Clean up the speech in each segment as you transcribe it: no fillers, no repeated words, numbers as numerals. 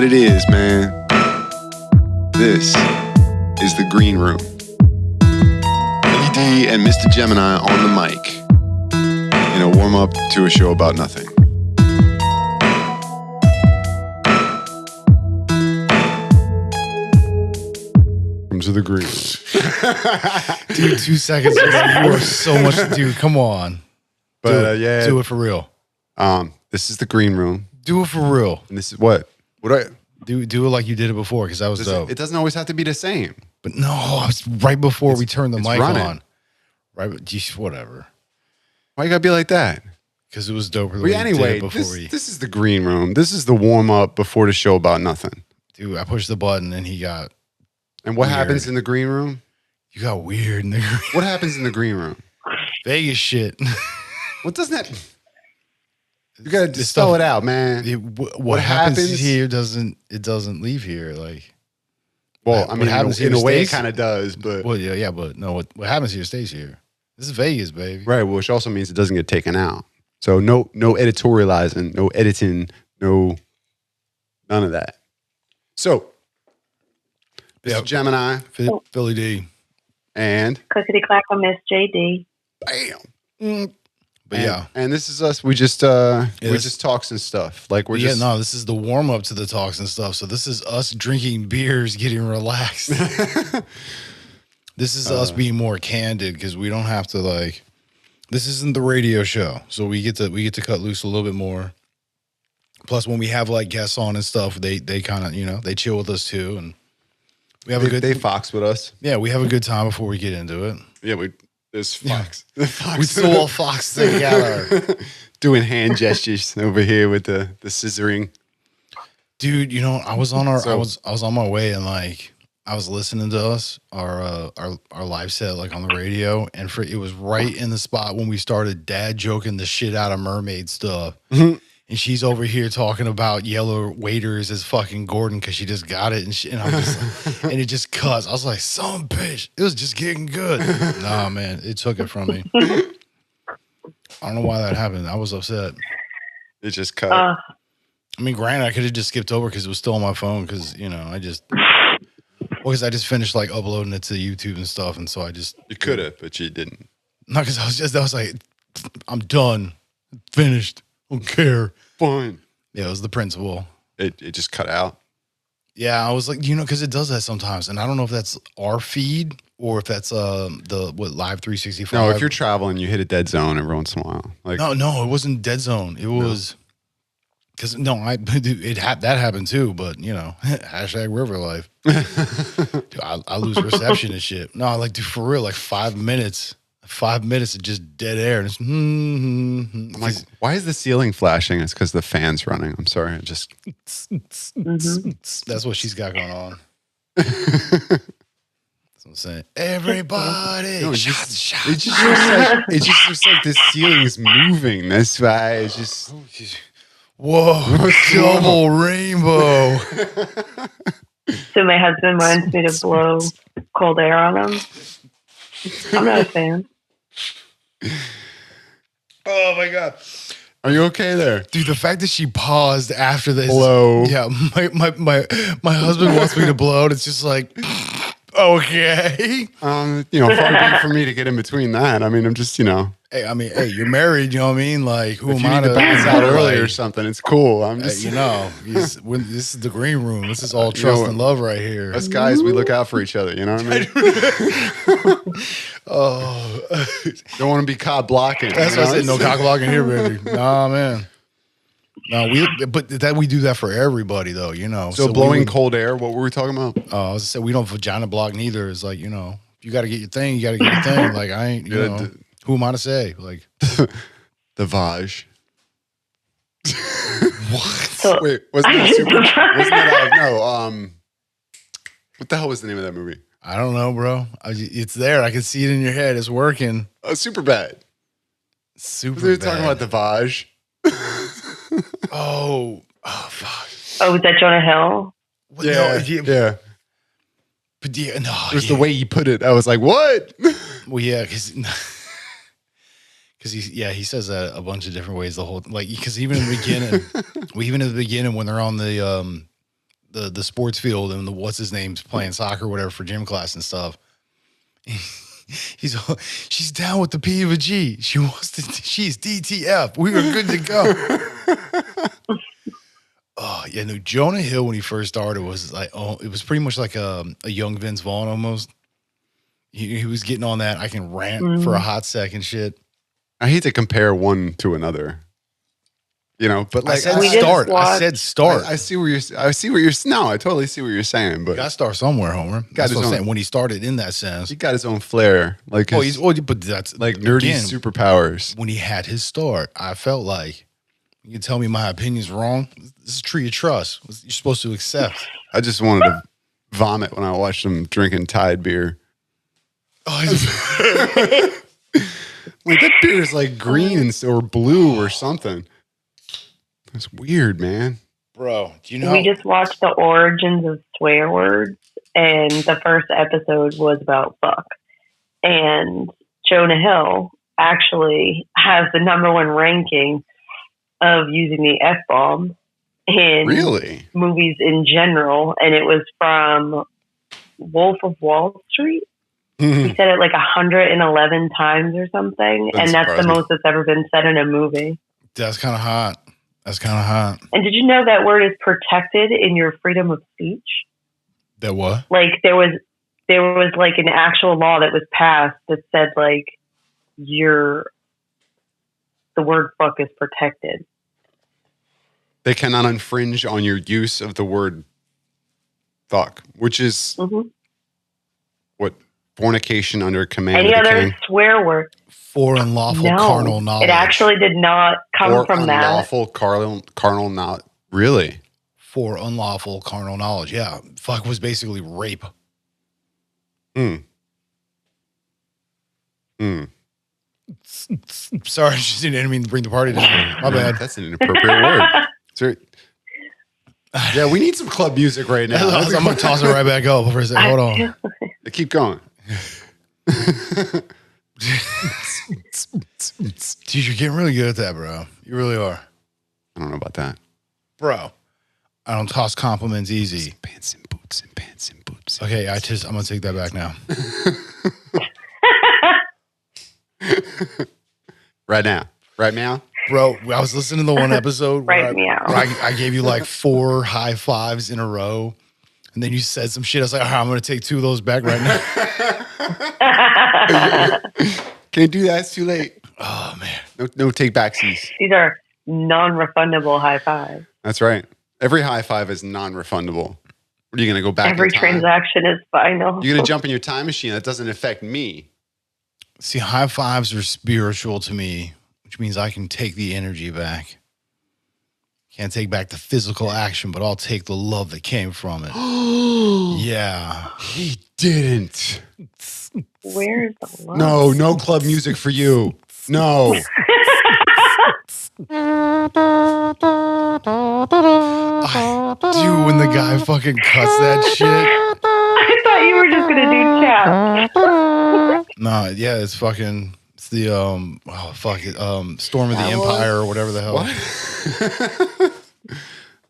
what it is, man. This is the Green Room. LED and Mr. Gemini on the mic in a warm-up to a show about nothing. Welcome to the Green Room. Dude, 2 seconds. You are so much, dude. Come on, But do it for real. This is the Green Room. Do it for real. And this is what? Do it like you did it before, because that was dope. It doesn't always have to be the same. But no, it's right before we turned the mic running. on. Right, geez, whatever. Why you gotta be like that? Because it was doper. Anyway, this is the Green Room. This is the warm up before the show about nothing. Dude, I pushed the button and he got. And what weird. happens in the Green Room? You got weird in the green. What happens in the Green Room? Vegas shit. What doesn't that? You gotta just spell it out, man. What happens here doesn't leave here. Like, well, I mean, what happens in here a way, it stays- kind of does, but well, yeah, but no, what happens here stays here. This is Vegas, baby. right, which also means it doesn't get taken out. So no editorializing, no editing, none of that. So, Mr. Gemini Philly D, and Clickety clack on Miss JD. bam. but yeah, and this is us. We just talks and stuff. Like we're just no. This is the warm up to the talks and stuff. So this is us drinking beers, getting relaxed. This is us being more candid because we don't have to like. This isn't the radio show, so we get to cut loose a little bit more. Plus, when we have like guests on and stuff, they kind of they chill with us too, and we have they fox with us. Yeah, we have a good time before we get into it. Yeah, there's fox. The fox. We still all fox together, doing hand gestures over here with the scissoring. dude. I was on I was on my way and like. I was listening to us, our live set, like on the radio, and it was right in the spot when we started dad joking the shit out of mermaid stuff. And she's over here talking about yellow waiters as fucking Gordon because she just got it, and I was like, and it just cuts. I was like, son bitch, it was just getting good. Nah, man, it took it from me. I don't know why that happened. I was upset. It just cut. I mean, granted, I could have just skipped over because it was still on my phone because because I just finished like uploading it to YouTube and stuff, and so I just You could have, but you didn't. not because I was like, I'm done, finished, don't care. Fine. Yeah, it was the principle. It just cut out. Yeah, I was like, because it does that sometimes, and I don't know if that's our feed or if that's the Live 365. No, if you're traveling, you hit a dead zone every once in a while. Like no, it wasn't dead zone. It was because that happened too. But hashtag river life. Dude, I lose reception and shit. No, like, dude, for real, like 5 minutes. 5 minutes of just dead air. And it's I'm like, why is the ceiling flashing? It's because the fan's running. I'm sorry. It just that's what she's got going on. That's what I'm saying. Everybody, No, shots. it just looks like the ceiling's moving. That's why it's just Whoa, double rainbow. So my husband wants me to blow cold air on him. I'm not a fan. Oh my god. Are you okay there? Dude, the fact that she paused after this. Blow. Yeah, my husband wants me to blow, and it's just like, okay. Far be it for me to get in between that. I mean, I'm just, Hey, you're married, you know what I mean? Like, who if am you I need to bounce out early or like, something, it's cool. I'm just, this is the green room. This is all trust and love right here. us guys, we look out for each other. You know what I mean? Oh, Don't want to be caught blocking. that's what I said. No cock blocking here, baby. Nah, man. No, we do that for everybody, though. So blowing cold air. What were we talking about? I was say we don't vagina block neither. It's like you got to get your thing. You got to get your thing. Like I ain't. Who am I to say? Like the Vaj. what? So, Wait, wasn't that super? Wasn't that no? What the hell was the name of that movie? I don't know, bro. It's there. I can see it in your head. It's working. Super bad. Super. We were bad. talking about the Vaj. Oh, fuck. oh, was that Jonah Hill? Well, no, Yeah. But yeah, no. Just the way you put it, I was like, what? Well, yeah, because he says that a bunch of different ways. The whole because even in the beginning, when they're on the the sports field and the what's his name's playing soccer or whatever for gym class and stuff. She's down with the P of a G. She's DTF. We were good to go. Oh yeah, no. Jonah Hill when he first started was like, it was pretty much like a young Vince Vaughn almost. He was getting on that I can rant for a hot second shit. I hate to compare one to another, but like I said start. I see where you're. No, I totally see what you're saying, but you got to start somewhere, Homer. That's what I'm saying. When he started in that sense, he got his own flair, like but that's like nerdy superpowers. When he had his start, I felt like you can tell me my opinion's wrong. This is a tree of trust. You're supposed to accept. I just wanted to vomit when I watched him drinking Tide beer. Oh, like that beer is like green or blue or something. That's weird, man. Bro, do you know? We just watched the origins of swear words, and the first episode was about fuck. And Jonah Hill actually has the #1 ranking of using the F-bomb in movies in general, and it was from Wolf of Wall Street. He said it like 111 times or something, and that's the most that's ever been said in a movie. That's kind of hot. And did you know that word is protected in your freedom of speech? That what? Like there was like an actual law that was passed that said like the word fuck is protected. They cannot infringe on your use of the word fuck, which is what fornication under command. Any of the other king? Swear word? For unlawful carnal knowledge. It actually did not come from that. Unlawful carnal knowledge. Really? For unlawful carnal knowledge. Yeah. Fuck was basically rape. Sorry, I didn't mean to bring the party down. My bad. That's an inappropriate word. Yeah, we need some club music right now. I'm going to toss it right back up for a second. Hold on. Keep going. Dude, you're getting really good at that, bro. You really are. I don't know about that. Bro, I don't toss compliments easy. Pants and boots and pants and boots. Okay, I'm going to take that back now. Right now. Bro, I was listening to the one episode where meow. I gave you like 4 high fives in a row. And then you said some shit. I was like, all right, I'm going to take 2 of those back right now. Can't do that. It's too late. Oh, man. No take backsies. These are non-refundable high fives. That's right. Every high five is non-refundable. Are you going to go back? Every transaction is final. You're going to jump in your time machine. That doesn't affect me. See, high fives are spiritual to me, which means I can take the energy back. Can't take back the physical action, but I'll take the love that came from it. Yeah. He didn't. Where's the love? No club music for you. No. Dude, when the guy fucking cuts that shit. I thought you were just going to do chat. No, yeah, it's fucking... It's the Storm of the Empire or whatever the hell.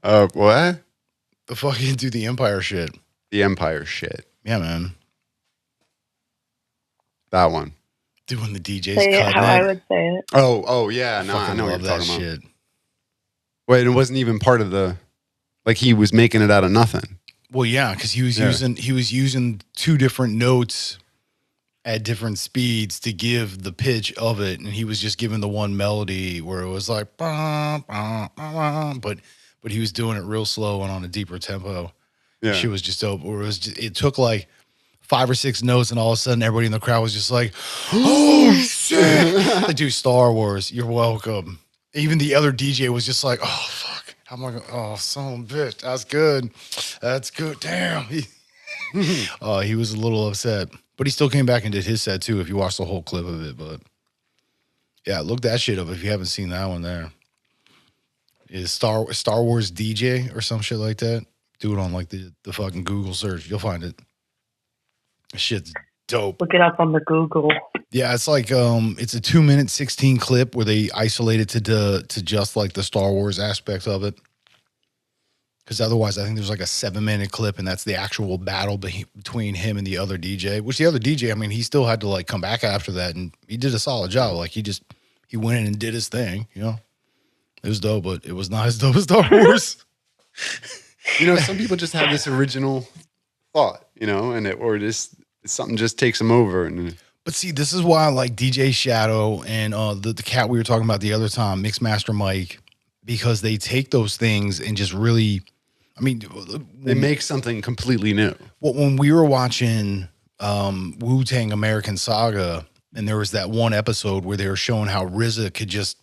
What? What? The fucking do the Empire shit. The Empire shit. Yeah, man. That one. Dude, when the DJ's say cutting it how I would say it. Oh yeah. No, I know what you're talking about. Wait, it wasn't even part of the. Like he was making it out of nothing. Well, yeah, because he was using 2 different notes at different speeds to give the pitch of it, and he was just giving the one melody where it was like, bah, bah, bah, bah, but he was doing it real slow and on a deeper tempo. Yeah, she was just dope. Or it took like 5 or 6 notes, and all of a sudden, everybody in the crowd was just like, "Oh shit!" Like, dude, Star Wars, you're welcome. Even the other DJ was just like, "Oh fuck, I'm like, oh son of a bitch, that's good, damn." He was a little upset. But he still came back and did his set too, if you watch the whole clip of it. But yeah, look that shit up if you haven't seen that one there. Is Star Wars DJ or some shit like that? Do it on like the fucking Google search. You'll find it. Shit's dope. Look it up on the Google. Yeah, it's like it's a 2-minute 16 clip where they isolate it to just like the Star Wars aspects of it. Because otherwise, I think there's like a 7-minute clip, and that's the actual battle between him and the other DJ. Which the other DJ, I mean, he still had to like come back after that, and he did a solid job. Like he went in and did his thing. You know, it was dope, but it was not as dope as Star Wars. You know, some people just have this original thought, you know, something just takes them over. But see, this is why I like DJ Shadow and the cat we were talking about the other time, Mixmaster Mike, because they take those things and just really, I mean, they make something completely new. Well, when we were watching Wu-Tang American Saga, and there was that one episode where they were showing how RZA could just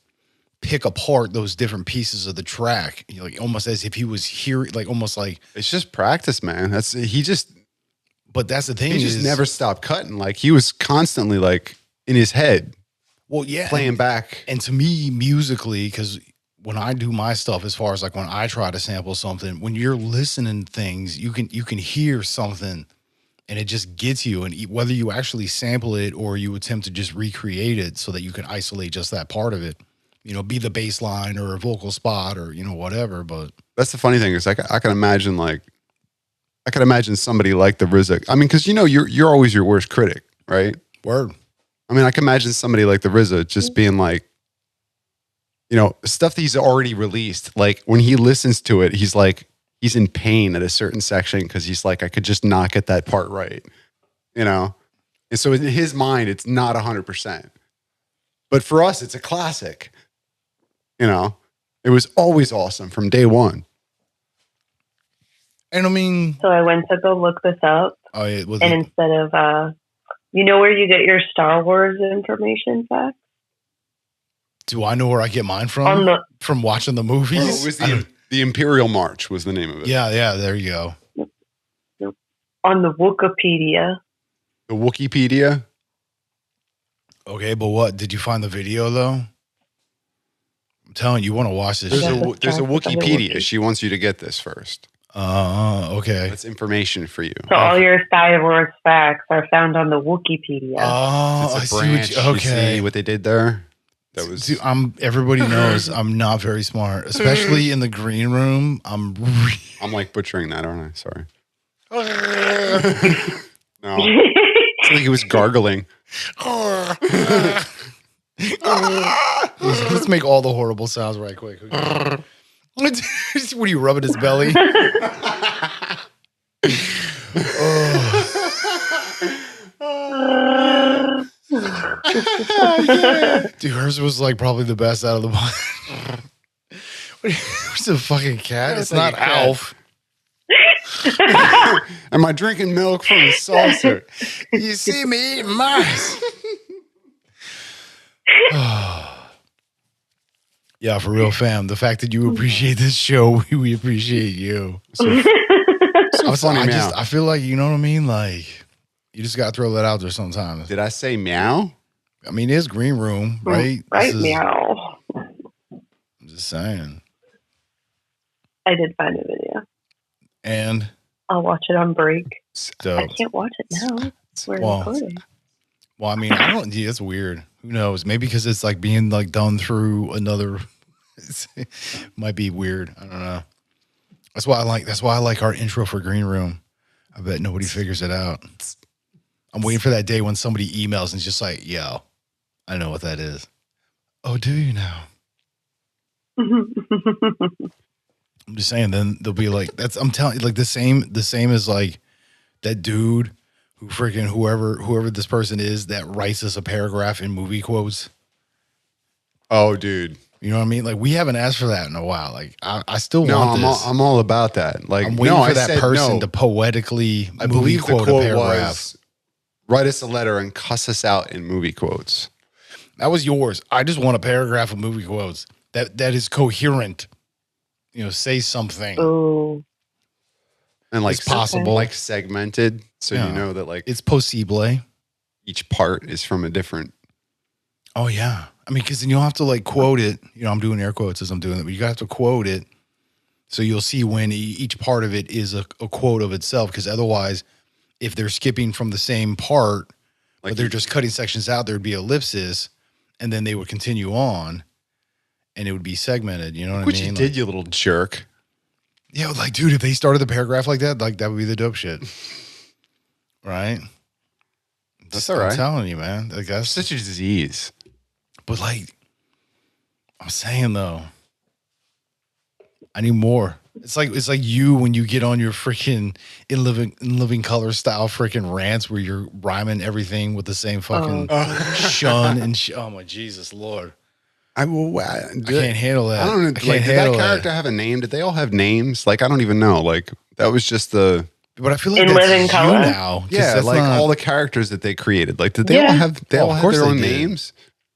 pick apart those different pieces of the track, like almost as if he was here, like almost like it's just practice, man. But that's the thing. He just never stopped cutting. Like he was constantly like in his head. Well, yeah, playing back. And to me, musically, because when I do my stuff, as far as like when I try to sample something, when you're listening to things, you can hear something, and it just gets you. And whether you actually sample it or you attempt to just recreate it so that you can isolate just that part of it, you know, be the bass line or a vocal spot or, you know, whatever. But that's the funny thing is I can imagine somebody like the RZA. I mean, because you know you're always your worst critic, right? Word. I mean, I can imagine somebody like the RZA just being like, you know, stuff that he's already released. Like when he listens to it, he's like, he's in pain at a certain section because he's like, I could just not get that part right, you know? And so in his mind, it's not 100%. But for us, it's a classic. You know, it was always awesome from day one. And I mean, so I went to go look this up. Oh, yeah. And instead of, you know where you get your Star Wars information facts? Do I know where I get mine from? From watching the movies? Oh, it was the Imperial March was the name of it. Yeah, there you go. On the Wikipedia. The Wikipedia? Okay, but what? Did you find the video, though? I'm telling you, want to watch this. There's a Wikipedia. She wants you to get this first. Okay. That's information for you. So all your Star Wars facts are found on the Wikipedia. Oh, I see what okay. You see what they did there? That was. See, everybody knows I'm not very smart, especially in the green room. I'm like butchering that, aren't I? Sorry. No. It's like he was gargling. Let's make all the horrible sounds right quick. What are you rubbing his belly? Dude, hers was like probably the best out of the bunch. Where's the fucking cat? It's not Alf. Am I drinking milk from the saucer? You see me eating mice. Yeah, for real, fam. The fact that you appreciate this show, we appreciate you. I feel like, you know what I mean? Like, you just got to throw that out there sometimes. Did I say meow? I mean, it's green room, right? Right, meow. I'm just saying. I did find a video. And? I'll watch it on break. Dope. I can't watch it now. We're recording. Well, I mean, it's weird. Who knows? Maybe because it's like being like done through another, might be weird. I don't know. That's why I like our intro for Green Room. I bet nobody figures it out. I'm waiting for that day when somebody emails and it's just like, yo, I know what that is. Oh, do you now? I'm just saying, then they'll be like, I'm telling you, like the same as like that dude who freaking whoever this person is that writes us a paragraph in movie quotes. Oh, dude. You know what I mean? Like, we haven't asked for that in a while. Like, I still want this. I'm all about that. Like, I'm waiting for that person to poetically movie quote a paragraph. Was, write us a letter and cuss us out in movie quotes. That was yours. I just want a paragraph of movie quotes that is coherent. You know, say something. Oh. And like it's possible, like segmented, so you know that like it's possible. Each part is from a different. Oh yeah, I mean, because then you'll have to like quote it. You know, I'm doing air quotes as I'm doing it, but you have to quote it, so you'll see when each part of it is a quote of itself. Because otherwise, if they're skipping from the same part, like, but they're just cutting sections out, there'd be ellipsis, and then they would continue on, and it would be segmented. You know what I mean? What you did, you little jerk. Yeah, like, dude, if they started the paragraph like that, like that would be the dope shit. Right? That's all right. I'm telling you, man. Like, that's Such a disease. But like, I'm saying though, I need more. It's like you when you get on your freaking in living color style freaking rants where you're rhyming everything with the same fucking shun and oh my Jesus Lord. I can't handle that. I don't know. Did that character have a name? Did they all have names? Like, I don't even know. Like, that was just the. But I feel like in that's living you color now. Yeah, like all the characters that they created. Like, did they all have? They all have their own names.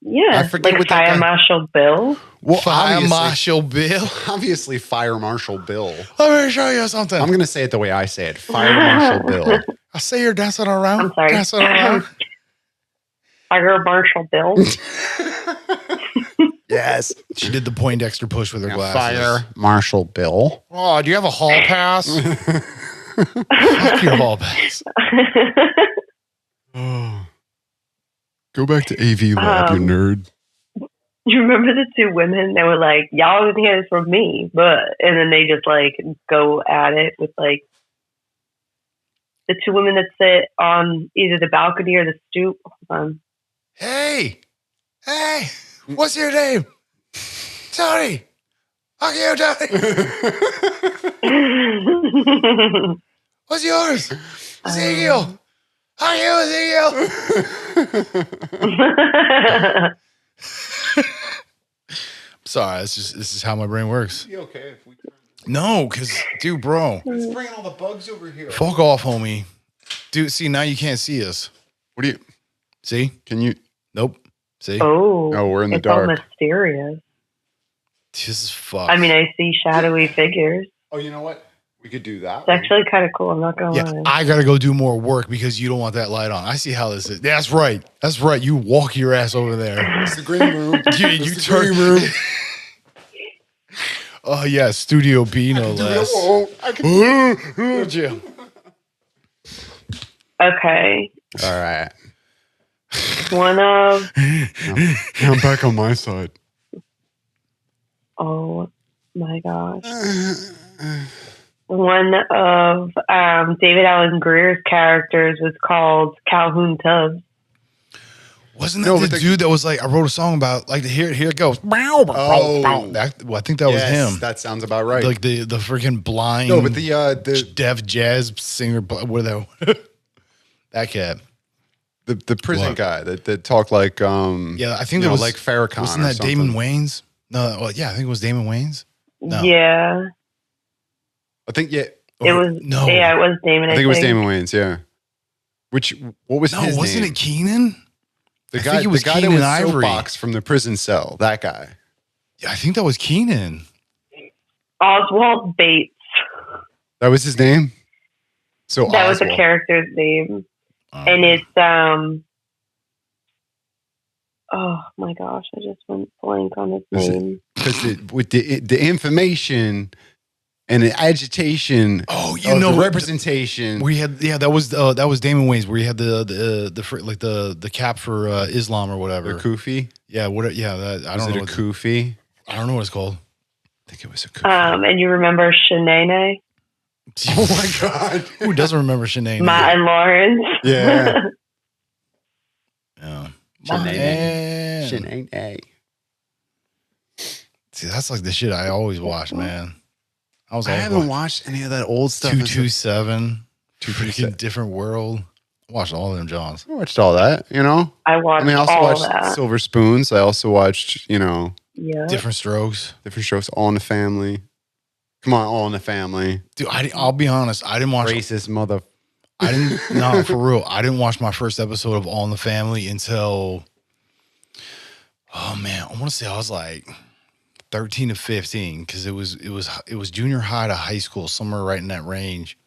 Yeah, I forget like what that Fire guy- Marshal Bill. Well, Fire obviously, Marshal Bill. obviously, Fire Marshal Bill. Let me show you something. I'm gonna say it the way I say it. Fire Marshal Bill. I see you're dancing around. I'm sorry. Dancing around. Fire Marshal Bill. Yes, She did the Poindexter push with her glasses. Fire Marshal Bill. Oh, do you have a hall pass? Fuck your hall pass. Go back to AV Lab, you nerd. You remember the two women? They were like, "Y'all didn't hear this from me," and then they just like go at it with like the two women that sit on either the balcony or the stoop. Hey, what's your name? Tony. Fuck you, Tony. What's yours? Ezekiel. Fuck you, Ezekiel. Sorry, this is how my brain works. You okay if we? No, because, dude, bro. It's bringing all the bugs over here. Fuck off, homie. Dude, see, now you can't see us. What do you? See? Can you? Nope. See? Oh, we're in the it's dark. all mysterious. This is fucked. I mean, I see shadowy figures. Oh, you know what? We could do that. It's actually kind of cool. I'm not gonna yeah, lie. I gotta go do more work because you don't want that light on. I see how this is. That's right. That's right. You walk your ass over there. It's the green room. You turn room. Oh yeah, Studio B no less. I can. Jim. Okay. All right. One of I'm back on my side. oh my gosh. One of David Allen Greer's characters was called Calhoun Tubbs. Wasn't that the dude that was like, I wrote a song about, like, here it goes. Oh. I think that was him. That sounds about right. Like the freaking blind. No, but the deaf jazz singer, what are they? That cat. The prison guy that talked like yeah, I think it was like Farrakhan. Wasn't that Damon Wayans? No, well, yeah, I think it was Damon Wayans. No. Yeah. I think It was no. Yeah, it was Damon. I think it was Damon Wayans. Yeah. What was his wasn't name? it Keenan? The I guy, think it was the guy Keenan that was Ivory. soapbox from the prison cell. That guy. Yeah, I think that was Keenan. Oswald Bates. That was his name. So that was the Oswald. character's name, and it's oh my gosh, I just went blank on his name. Because with the information and the agitation. Oh, you know, the representation. We had that was Damon Wayans where he had the cap for Islam or whatever. The kufi. Yeah, what? Yeah, that I don't know. A kufi? I don't know what it's called. I think it was a kufi. And you remember Shanae? Oh my God! Who doesn't remember Shanae? Matt and Lawrence. Yeah. Yeah. Shanae. See, that's like the shit I always watch, man. I haven't watched any of that old stuff. 227, freaking different world. I watched all of them, Johns. I watched all that. You know, I watched. I also all watched that. Silver Spoons. I also watched, Yeah. Different Strokes. different shows. All in the Family. Come on, All in the Family. Dude, I'll be honest. I didn't watch. Racist mother. I didn't. No, for real. I didn't watch my first episode of All in the Family until. Oh man, I want to say I was like 13 to 15 because it was junior high to high school, somewhere right in that range,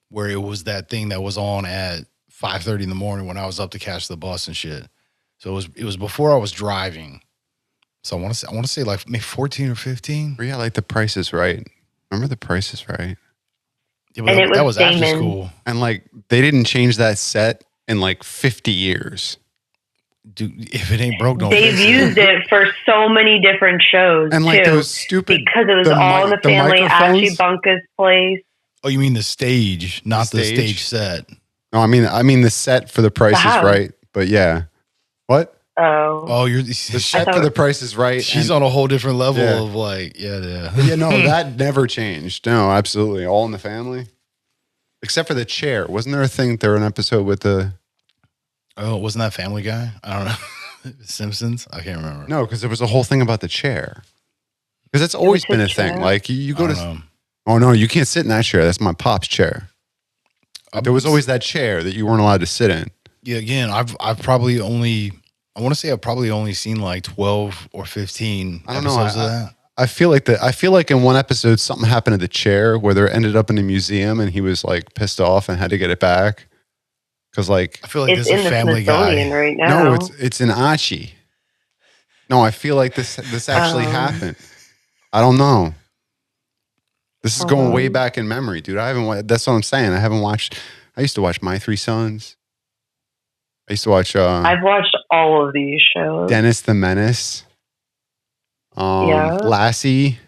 where it was that thing that was on at 5:30 in the morning when I was up to catch the bus and shit. So it was before I was driving. So I want to say like maybe 14 or 15. Yeah, like The Price is Right. Remember The Price is Right? Yeah, but And that was after Damon. school. And like they didn't change that set in like 50 years. Dude, if it ain't broke, don't They've fix it. used it for so many different shows, And like too, those stupid, because it was all in the family. Ashley microphones? Bunker's place. Oh, you mean the stage, not the stage? stage set. No, I mean the set for The Price is house. Right. But yeah. What? Oh, you're The set for The Price is Right. She's on a whole different level of like, yeah. Yeah, no, that never changed. No, absolutely. All in the Family. Except for the chair. Wasn't there a thing, there an episode with the... Oh, wasn't that Family Guy? I don't know. Simpsons? I can't remember. No, because there was a whole thing about the chair. Because that's always been a thing. Like, you go to... Oh, no, you can't sit in that chair. That's my pop's chair. There was always that chair that you weren't allowed to sit in. Yeah, again, I've probably only... I want to say I've probably only seen like 12 or 15 episodes of that. I feel like in one episode something happened to the chair where they ended up in a museum and he was like pissed off and had to get it back. Because like I feel like it's this is a Family Guy right now. No, it's in Achi. No, I feel like this actually happened. I don't know. This is going way back in memory, dude. That's what I'm saying. I used to watch My Three Sons. I used to watch. I've watched all of these shows. Dennis the Menace. Lassie.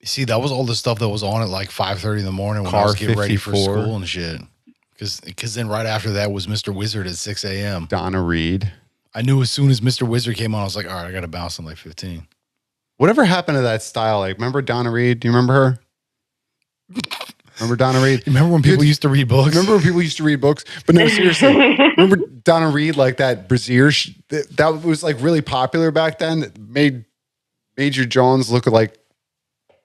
See, that was all the stuff that was on at like 5:30 in the morning when I was getting ready for school and shit. Because then right after that was Mr. Wizard at 6 a.m. Donna Reed. I knew as soon as Mr. Wizard came on, I was like, all right, I got to bounce in like 15. Whatever happened to that style? Like, remember Donna Reed? Do you remember her? Remember Donna Reed? Remember when people used to read books? Remember when people used to read books? But no, seriously. Remember Donna Reed, like that brassiere? That was like really popular back then. That made Major Jones look like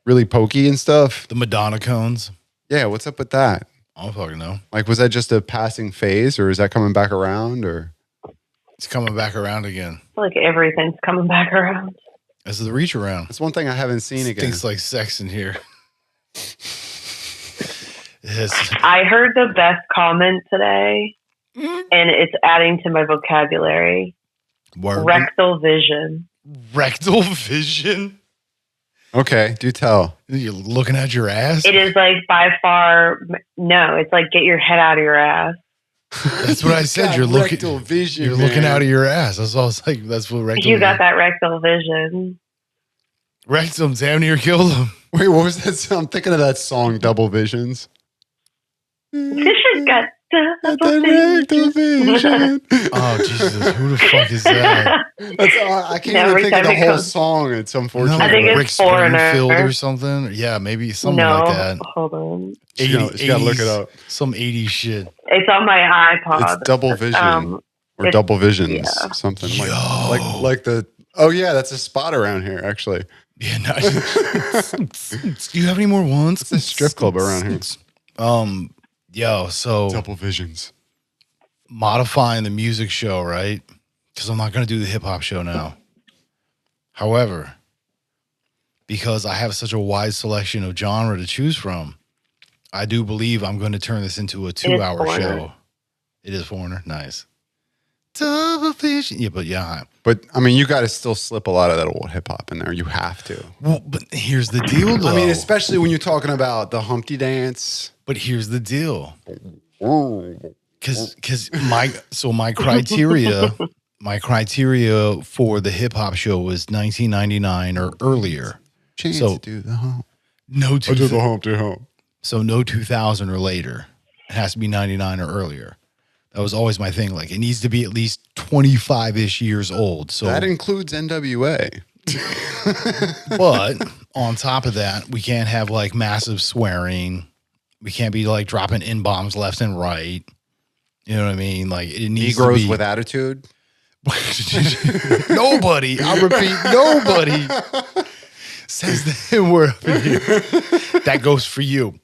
really pokey and stuff. The Madonna cones. Yeah, what's up with that? I don't fucking know. Like, was that just a passing phase or is that coming back around? Or it's coming back around again. I feel like everything's coming back around. As the reach around. That's one thing I haven't seen again. Stinks like sex in here. Yes. I heard the best comment today, and it's adding to my vocabulary. Word. Rectal vision. Rectal vision? Okay, do tell. You're looking at your ass? It is like by far, no, it's like get your head out of your ass. That's what I said. You're looking rectal vision. You're looking out of your ass. That's all I was like. That's what rectal. You got that rectal vision. Rectum damn near killed him. Wait, what was that song? I'm thinking of that song, Double Visions. Vision got Rectal vision. Oh Jesus! Who the fuck is that? I can't even think of the whole song. It's unfortunate. No, I think it's Rick Foreigner. Springfield or something. Yeah, maybe something No, like that. hold on. You gotta look it up. Some 80s shit. It's on my iPod. It's Double Vision or Double Visions, something like the. Oh yeah, that's a spot around here actually. Yeah, nice. Do you have any more ones? It's a strip club around here. Yo, so Double Visions. Modifying the music show, right? Because I'm not going to do the hip hop show now. However, because I have such a wide selection of genre to choose from, I do believe I'm going to turn this into a 2-hour show. It is Foreigner. Nice. Double Vision. Yeah, but yeah. But I mean, you got to still slip a lot of that old hip hop in there. You have to. Well, but here's the deal, though. I mean, especially when you're talking about the Humpty Dance. But here's the deal. Because my criteria for the hip hop show was 1999 or earlier. Chance So- to do the hump. No, I do the Humpty Hump. so no 2000 or later. It has to be 99 or earlier. That was always my thing. Like it needs to be at least 25-ish years old. So That includes NWA. but on top of that, we can't have like massive swearing. We can't be like dropping N-bombs left and right. You know what I mean? Like it needs Negroes to be with attitude. nobody, I repeat, nobody says the N-word up in here. That goes for you.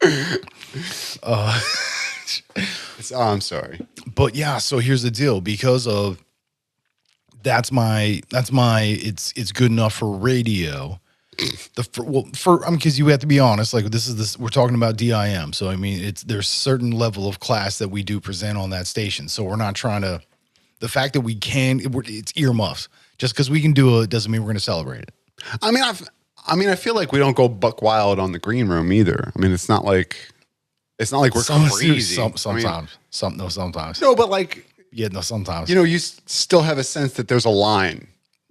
I'm sorry. But yeah, so here's the deal. Because of that's my it's good enough for radio. Because you have to be honest, like we're talking about DIM. So I mean, there's certain level of class that we do present on that station. So we're not trying to. The fact that we can, it's earmuffs. Just because we can do it doesn't mean we're going to celebrate it. I mean, I feel like we don't go buck wild on the green room either. I mean, it's not like we're crazy. Sometimes. No, but like Yeah, no, sometimes. You know, you still have a sense that there's a line.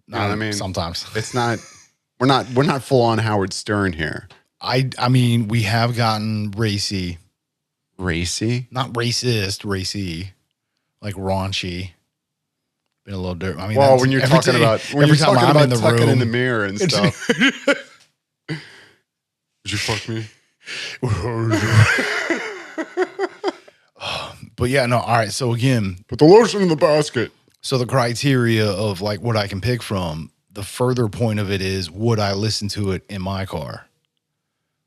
You know what I mean? Sometimes. It's not, we're not full on Howard Stern here. I mean, we have gotten racy. Racy? Not racist, racy. Like raunchy. Been a little dirt. I mean, well, when you're talking about tucking in the mirror and stuff. Did you fuck me? But yeah, no, all right. So again, put the lotion in the basket. So the criteria of like what I can pick from, the further point of it is, would I listen to it in my car?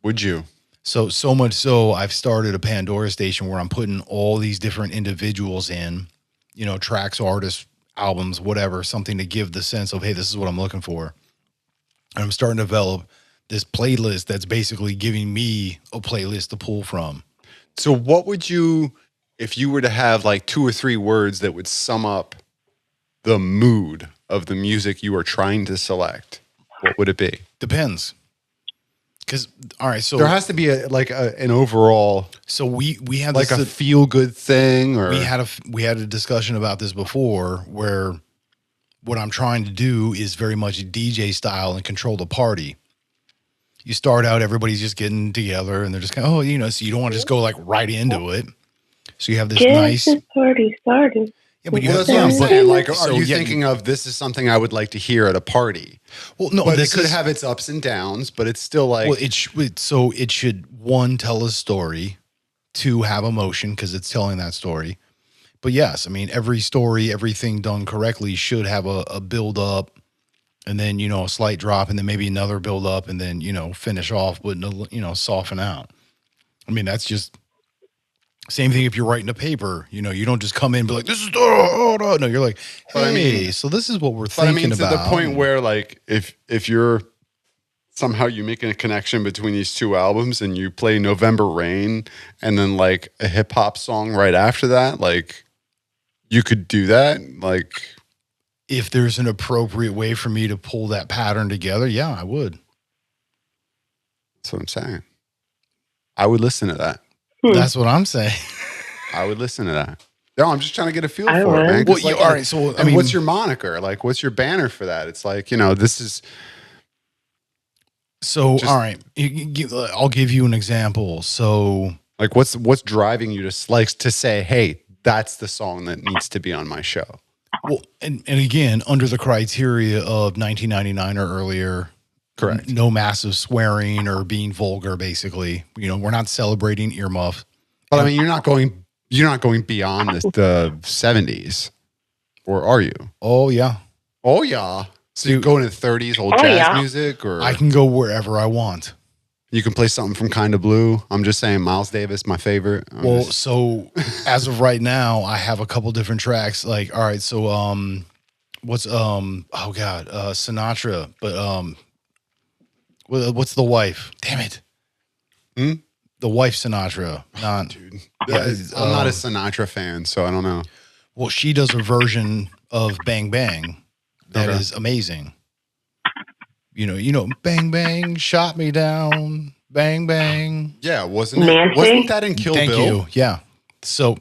Would you? So much so I've started a Pandora station where I'm putting all these different individuals in, you know, tracks, artists, albums, whatever, something to give the sense of, hey, this is what I'm looking for. And I'm starting to develop this playlist that's basically giving me a playlist to pull from. So what would you, if you were to have like 2 or 3 words that would sum up the mood of the music you are trying to select, what would it be? Depends. Because, all right, so there has to be an overall. So we had like a feel good thing, or we had a discussion about this before, where what I'm trying to do is very much DJ style and control the party. You start out, everybody's just getting together, and they're just kind of, so you don't want to just go like right into it. So you have this nice party started. Yeah, but that's what I'm saying. Like, are you thinking of this is something I would like to hear at a party? Well, no, but it could have its ups and downs, but it's still like. Well, it should, 1, tell a story, 2, have emotion because it's telling that story. But yes, I mean, every story, everything done correctly should have a build up, and then a slight drop, and then maybe another build up, and then finish off with soften out. I mean, that's just. Same thing if you're writing a paper, you don't just come in and be like, this is, no, you're like, hey, so this is what we're thinking about. To the point where like, if you're somehow you make a connection between these 2 albums and you play November Rain and then like a hip hop song right after that, like you could do that. Like if there's an appropriate way for me to pull that pattern together, yeah, I would. That's what I'm saying. I would listen to that. That's what I'm saying. I would listen to that. No, I'm just trying to get a feel for it, man. Well, all right. So, I mean, what's your moniker? Like, what's your banner for that? It's like, this is. So, all right. I'll give you an example. So, like, what's driving you to say, hey, that's the song that needs to be on my show? Well, and again, under the criteria of 1999 or earlier. Correct. No massive swearing or being vulgar, basically. We're not celebrating earmuff. But I mean, you're not going beyond the 70s, or are you? Oh yeah. Oh yeah. So you go into the 30s, old jazz music, or I can go wherever I want. You can play something from Kinda Blue. I'm just saying, Miles Davis, my favorite. So as of right now, I have a couple different tracks. Like, all right, so what's Sinatra, but what's the wife? Damn it. The wife Sinatra. Dude. I'm not a Sinatra fan, so I don't know. Well, she does a version of Bang Bang that is amazing. Bang Bang, shot me down, bang bang. Yeah, wasn't that in Kill Bill? Thank you. Yeah. So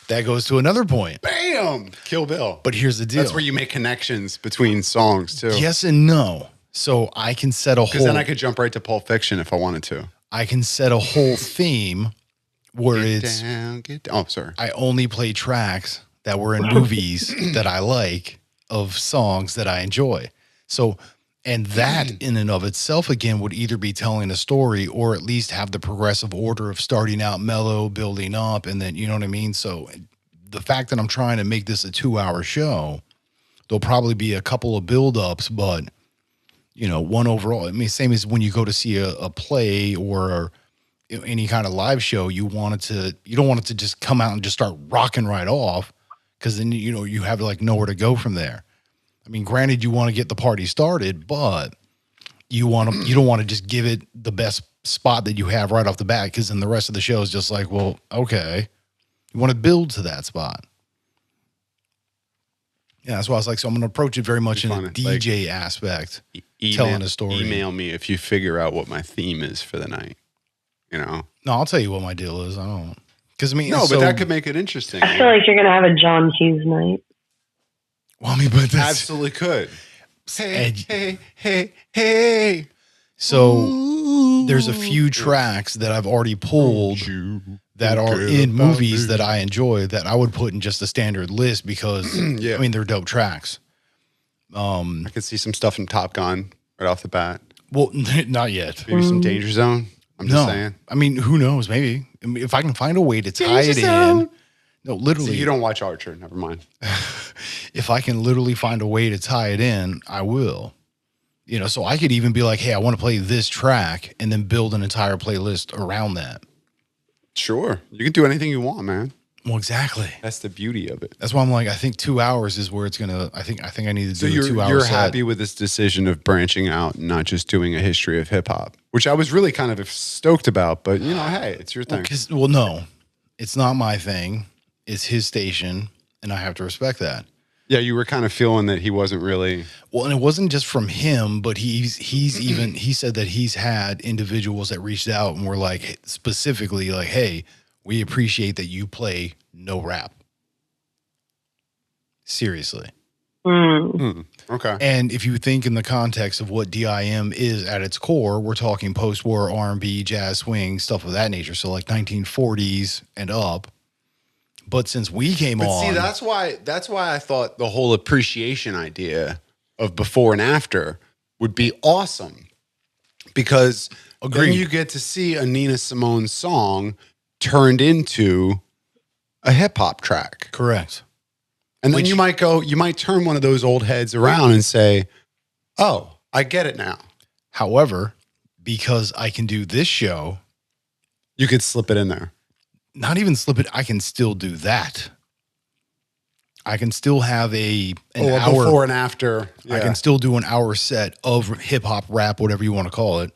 that goes to another point. Bam! Kill Bill. But here's the deal. That's where you make connections between songs, too. Yes and no. So I can set a whole... Because then I could jump right to Pulp Fiction if I wanted to. I can set a whole theme where get down. Oh, sorry. I only play tracks that were in movies that I like of songs that I enjoy. So, and that in and of itself, again, would either be telling a story or at least have the progressive order of starting out mellow, building up, and then, you know what I mean? So the fact that I'm trying to make this a 2-hour show, there'll probably be a couple of build-ups, but... one overall. I mean, same as when you go to see a play or any kind of live show, you don't want it to just come out and just start rocking right off, because then you have like nowhere to go from there. I mean, granted, you want to get the party started, but you don't want to just give it the best spot that you have right off the bat, because then the rest of the show is just like, well, okay, you want to build to that spot. Yeah, that's why I was like, so I'm going to approach it very much in a DJ aspect, telling a story. Email me if you figure out what my theme is for the night, No, I'll tell you what my deal is. I don't. Because I mean, no, but that could make it interesting. I feel like you're gonna have a John Hughes night. Well, I mean, but that's absolutely could. Hey. So there's a few tracks that I've already pulled that are in movies that I enjoy that I would put in just a standard list because I mean they're dope tracks. I could see some stuff in Top Gun right off the bat. Well, not yet. Maybe some Danger Zone. I'm just saying. I mean, who knows? Maybe if I can find a way to tie it in. No, literally. See, you don't watch Archer. Never mind. If I can literally find a way to tie it in, I will. You know, so I could even be like, hey, I want to play this track and then build an entire playlist around that. Sure. You can do anything you want, man. Well, exactly. That's the beauty of it. That's why I'm like, I think 2 hours is where it's going to, I think I need to do a 2 hour You're set. happy with this decision of branching out and not just doing a history of hip hop, which I was really kind of stoked about, but you know, hey, it's your thing. Well, no, it's not my thing. It's his station, and I have to respect that. Yeah, you were kind of feeling that he wasn't really. Well, and it wasn't just from him, but he said that he's had individuals that reached out and were like, specifically like, hey, we appreciate that you play no rap. Seriously. Okay. And if you think in the context of what DIM is at its core, we're talking post-war R&B, jazz, swing, stuff of that nature. So like 1940s and up. But since we came on, see, that's why I thought the whole appreciation idea of before and after would be awesome, because then you get to see a Nina Simone song turned into a hip hop track. Correct. And then you might turn one of those old heads around and say, "Oh, I get it now." However, because I can do this show, you could slip it in there. Not even slip it. I can still do that. I can still have an hour before and after. Yeah. I can still do an hour set of hip hop, rap, whatever you want to call it.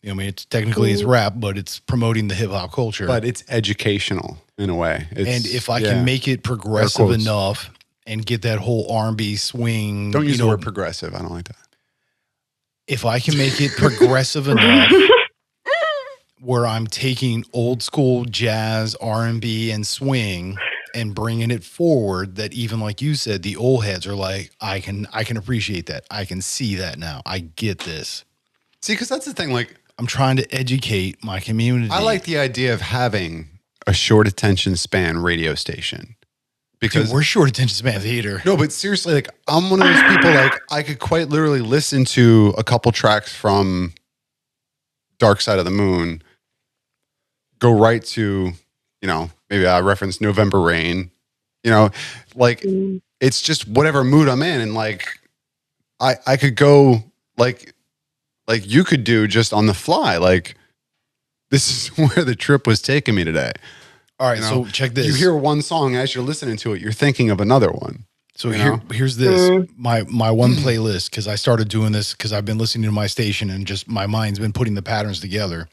You know, I mean, it's technically it's rap, but it's promoting the hip hop culture. But it's educational in a way. And if I can make it progressive enough and get that whole R&B swing, don't use the word progressive. I don't like that. If I can make it progressive enough. Where I'm taking old school jazz, R&B, and swing and bringing it forward, that even like you said, the old heads are like, I can appreciate that. I can see that now. I get this. See, because that's the thing. Like, I'm trying to educate my community. I like the idea of having a short attention span radio station. Because dude, we're short attention span theater. No, but seriously, like, I'm one of those people, like, I could quite literally listen to a couple tracks from Dark Side of the Moon, go right to, you know, maybe I reference November Rain, you know, like it's just whatever mood I'm in. And like, I could go like you could do just on the fly. Like, this is where the trip was taking me today. All right. You know? So check this. You hear one song as you're listening to it, you're thinking of another one. So here's this, my one playlist. Cause I started doing this cause I've been listening to my station and just my mind's been putting the patterns together.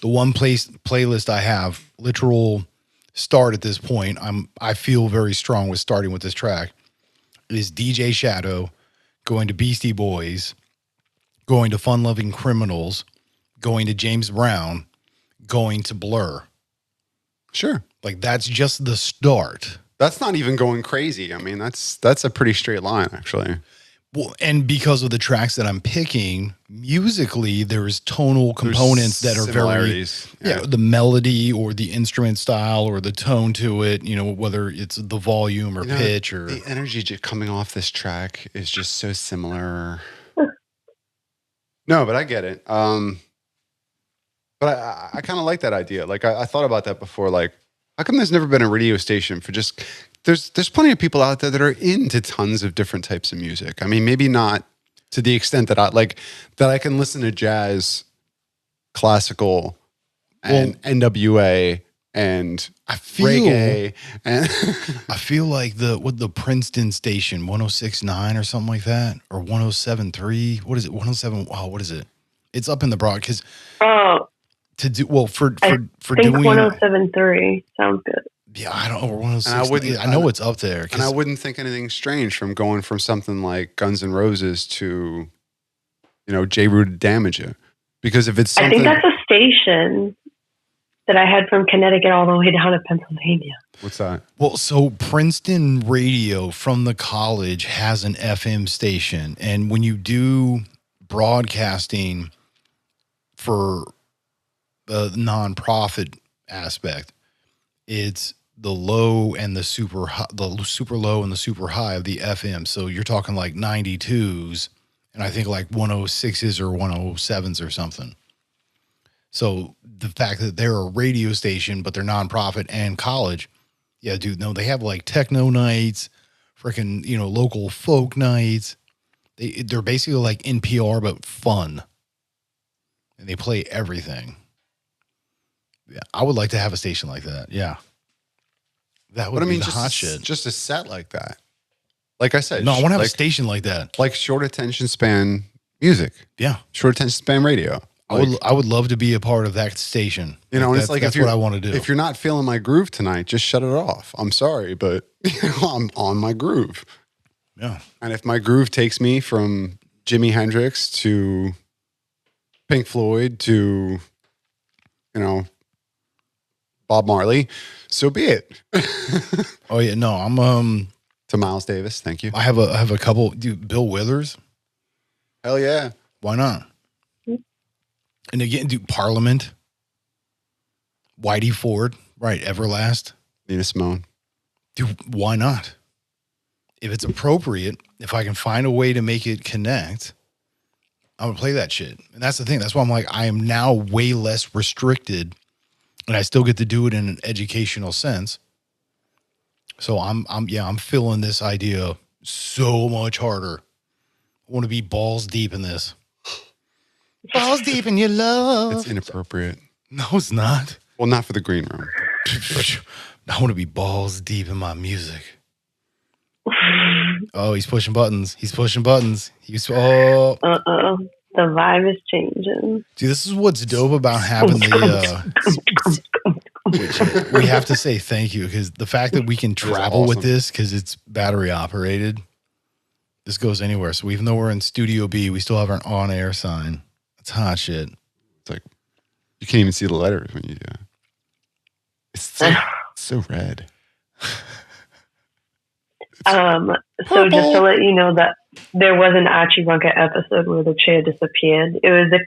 The one playlist I have, literal start at this point, I feel very strong with starting with this track, is DJ Shadow, going to Beastie Boys, going to Fun Loving Criminals, going to James Brown, going to Blur. Sure. Like, that's just the start. That's not even going crazy. I mean, that's a pretty straight line, actually. Well, and because of the tracks that I'm picking, musically, there's tonal components that are very, the melody or the instrument style or the tone to it, you know, whether it's the volume or pitch or. The energy coming off this track is just so similar. No, but I get it. But I kind of like that idea. Like, I thought about that before. Like, how come there's never been a radio station for just. There's plenty of people out there that are into tons of different types of music. I mean, maybe not to the extent that I can listen to jazz, classical, and NWA and reggae. And I feel like the Princeton station, 106.9 or something like that, or 107.3. What is it? 107. Oh, what is it? It's up in the broad because to do well for doing 107.3 sounds good. Yeah, I don't know. 106. I know it's up there. And I wouldn't think anything strange from going from something like Guns N' Roses to, you know, J. Rooted Damage You. Because if it's something. I think that's a station. that I had from Connecticut all the way down to Pennsylvania. What's that? Well, so Princeton Radio from the college has an FM station. And when you do broadcasting for the nonprofit aspect, it's the low and the super high, the super low and the super high of the FM. So you're talking like 92s and I think like 106s or 107s or something. So the fact that they're a radio station, but they're nonprofit and college, yeah, dude, no, they have like techno nights, freaking, local folk nights. They're basically like NPR, but fun. And they play everything. Yeah, I would like to have a station like that. Yeah. That would be the hot shit. Just a set like that. Like I said. No, I want to have a station like that. Like short attention span music. Yeah. Short attention span radio. I would love to be a part of that station. And it's like, that's what I want to do. If you're not feeling my groove tonight, just shut it off. I'm sorry, but I'm on my groove. Yeah. And if my groove takes me from Jimi Hendrix to Pink Floyd to, Bob Marley, so be it. Oh yeah, no, I'm to Miles Davis, thank you. I have a couple. Dude, Bill Withers. Hell yeah. Why not? And again, dude, Parliament. Whitey Ford, right? Everlast. Nina Simone. Dude, why not? If it's appropriate, if I can find a way to make it connect, I'm gonna play that shit. And that's the thing. That's why I'm like, I am now way less restricted, and I still get to do it in an educational sense. So I'm feeling this idea so much harder. I want to be balls deep in this. Balls deep in your love. It's inappropriate. No, it's not. Well, not for the green room. I want to be balls deep in my music. Oh, he's pushing buttons. He's pushing buttons. The vibe is changing. Dude, this is what's dope about having the we have to say thank you, because the fact that we can travel with this, because it's battery operated, this goes anywhere. So even though we're in Studio B, we still have our on-air sign. It's hot shit. It's like you can't even see the letters when you do it. It's so red. So just to let you know that there was an Achibunka episode where the chair disappeared. It was the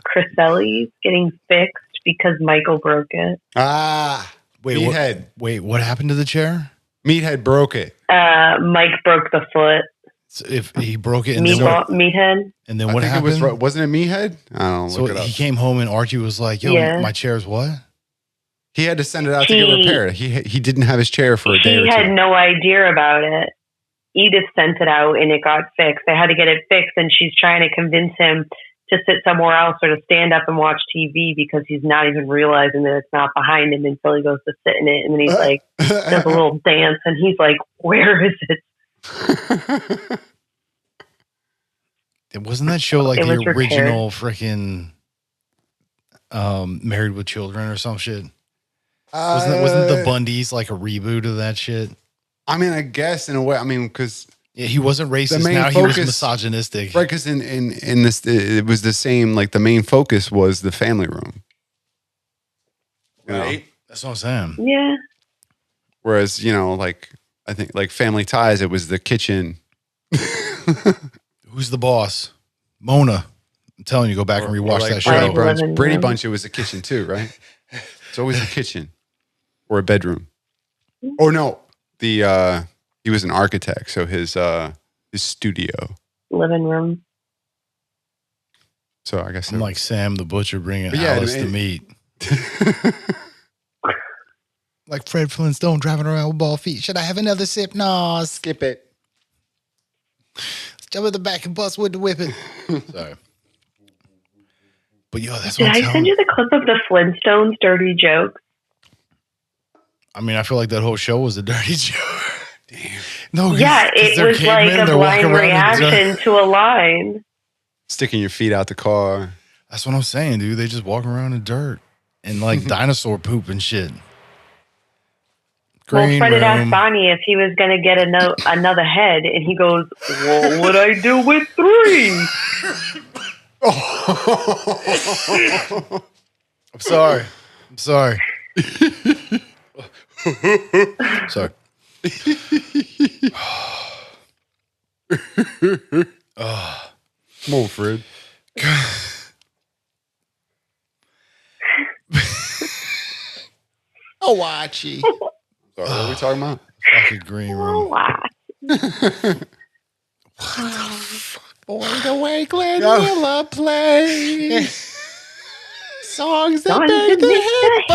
Chrysalis getting fixed because Michael broke it. Meathead. Wait, what happened to the chair? Meathead broke it. Mike broke the foot. So if he broke it, and Meathead. And then what happened? Wasn't it Meathead? I don't know. So look it up. He came home and Archie was like, "Yo, my chair's what?" He had to send it out to get repaired. He didn't have his chair for a day or two. He had no idea about it. Edith sent it out and it got fixed. They had to get it fixed, and she's trying to convince him to sit somewhere else or to stand up and watch TV because he's not even realizing that it's not behind him until he goes to sit in it. And then he's like, does a little dance, and he's like, where is it? It wasn't that show like the original freaking Married with Children or some shit? Wasn't the Bundys like a reboot of that shit? I mean, I guess in a way. I mean, because he wasn't racist. Now he was misogynistic, right? Because in this, it was the same. Like the main focus was the family room, right? That's what I'm saying. Yeah. Whereas like I think like Family Ties, it was the kitchen. Who's the boss? Mona. I'm telling you, go back and rewatch that show. Brady Bunch, it was a kitchen too, right? It's always a kitchen or a bedroom. Oh no, he was an architect, so his studio, living room. So I guess I'm like Sam the Butcher bringing Alice to meet. Like Fred Flintstone driving around with bald feet. Should I have another sip? No, skip it. Jump in the back and bust with the whipping. Sorry. But that's Did I send you the clip of the Flintstones dirty jokes? I mean, I feel like that whole show was a dirty joke. Damn. No, yeah, it was like a blind reaction to a line. Sticking your feet out the car. That's what I'm saying, dude. They just walk around in dirt and like dinosaur poop and shit. Well, Fred had asked Bonnie if he was going to get another head, and he goes, "What would I do with 3?" I'm sorry. I'm sorry. Sorry. Come on, Fred. Oh, watchy. Sorry, what are we talking about? Fucking green room. Wow. Boy, the way Glenn Miller plays songs that make the hit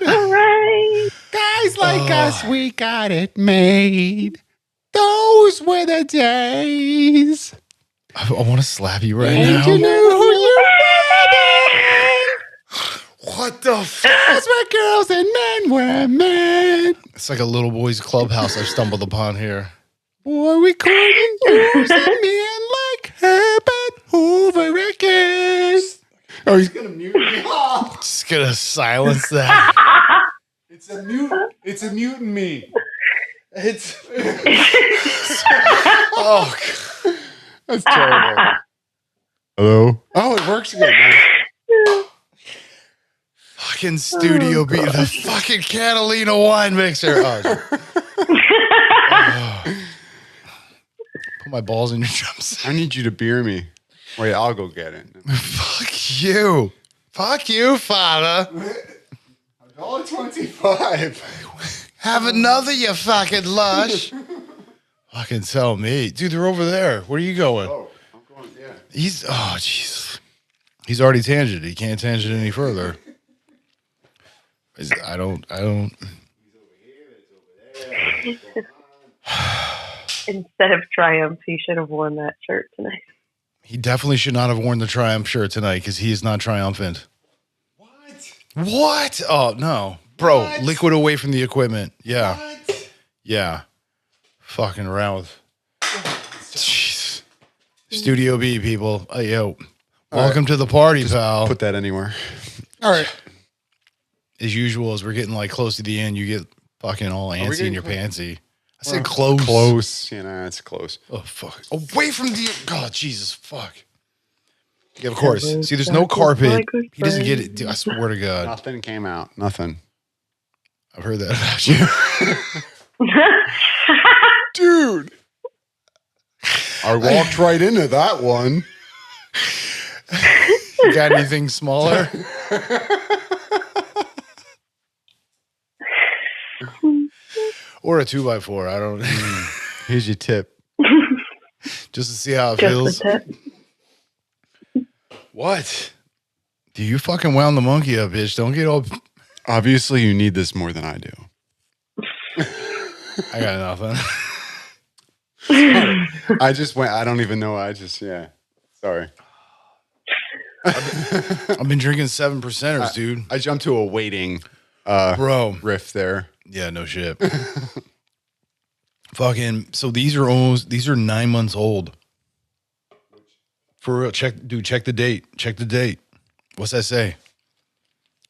parade. Guys like us, we got it made. Those were the days. I want to slap you right And now. you knew who you were then. What the fuck? Those were girls and men were men. It's like a little boy's clubhouse I've stumbled upon here. Boy, we couldn't use a man like Herbert Hoover again. Oh, he's gonna mute me. Oh, Just gonna silence that. it's a mutant me. It's Oh, God. that's terrible. Hello. Oh, it works again. Fucking studio beat the fucking Catalina wine mixer. Put my balls in your drums. I need you to beer me. Wait, I'll go get it. Fuck you. Fuck you, father. $1.25. Have another, you fucking lush. Fucking tell me. Dude, they're over there. Where are you going? Oh, I'm going. Yeah. Oh, jeez. He's already tangented. He can't tangent any further. I don't. Instead of Triumph, he should have worn that shirt tonight. He definitely should not have worn the Triumph shirt tonight because he is not triumphant. What? Oh, no. Bro, What? liquid away from the equipment. Yeah. What? Yeah. Fucking around with. Jeez. Studio B, people. Yo. Welcome to the party, pal. Put that anywhere. All right. As usual, as we're getting like close to the end, you get fucking all antsy in getting your close? pantsy. I said close. Close. You know, it's close. Oh, fuck. Away from the. God, Jesus, fuck. Yeah, of course. See, there's no carpet. He doesn't get it. Dude, I swear to God. Nothing came out. Nothing. I've heard that about you. Dude. I walked right into that one. You got anything smaller? Or a 2x4. I don't. Here's your tip. Just to see how it Just feels. the tip. What? Do you fucking wound the monkey up, bitch? Don't get all. Obviously, you need this more than I do. I got nothing. I just went. I don't even know. Yeah. Sorry. I've been drinking 7%ers, dude. I jumped to a waiting Bro. riff there. Yeah, no shit. Fucking. So these are 9 months old. For real. Check the date. Check the date. What's that say?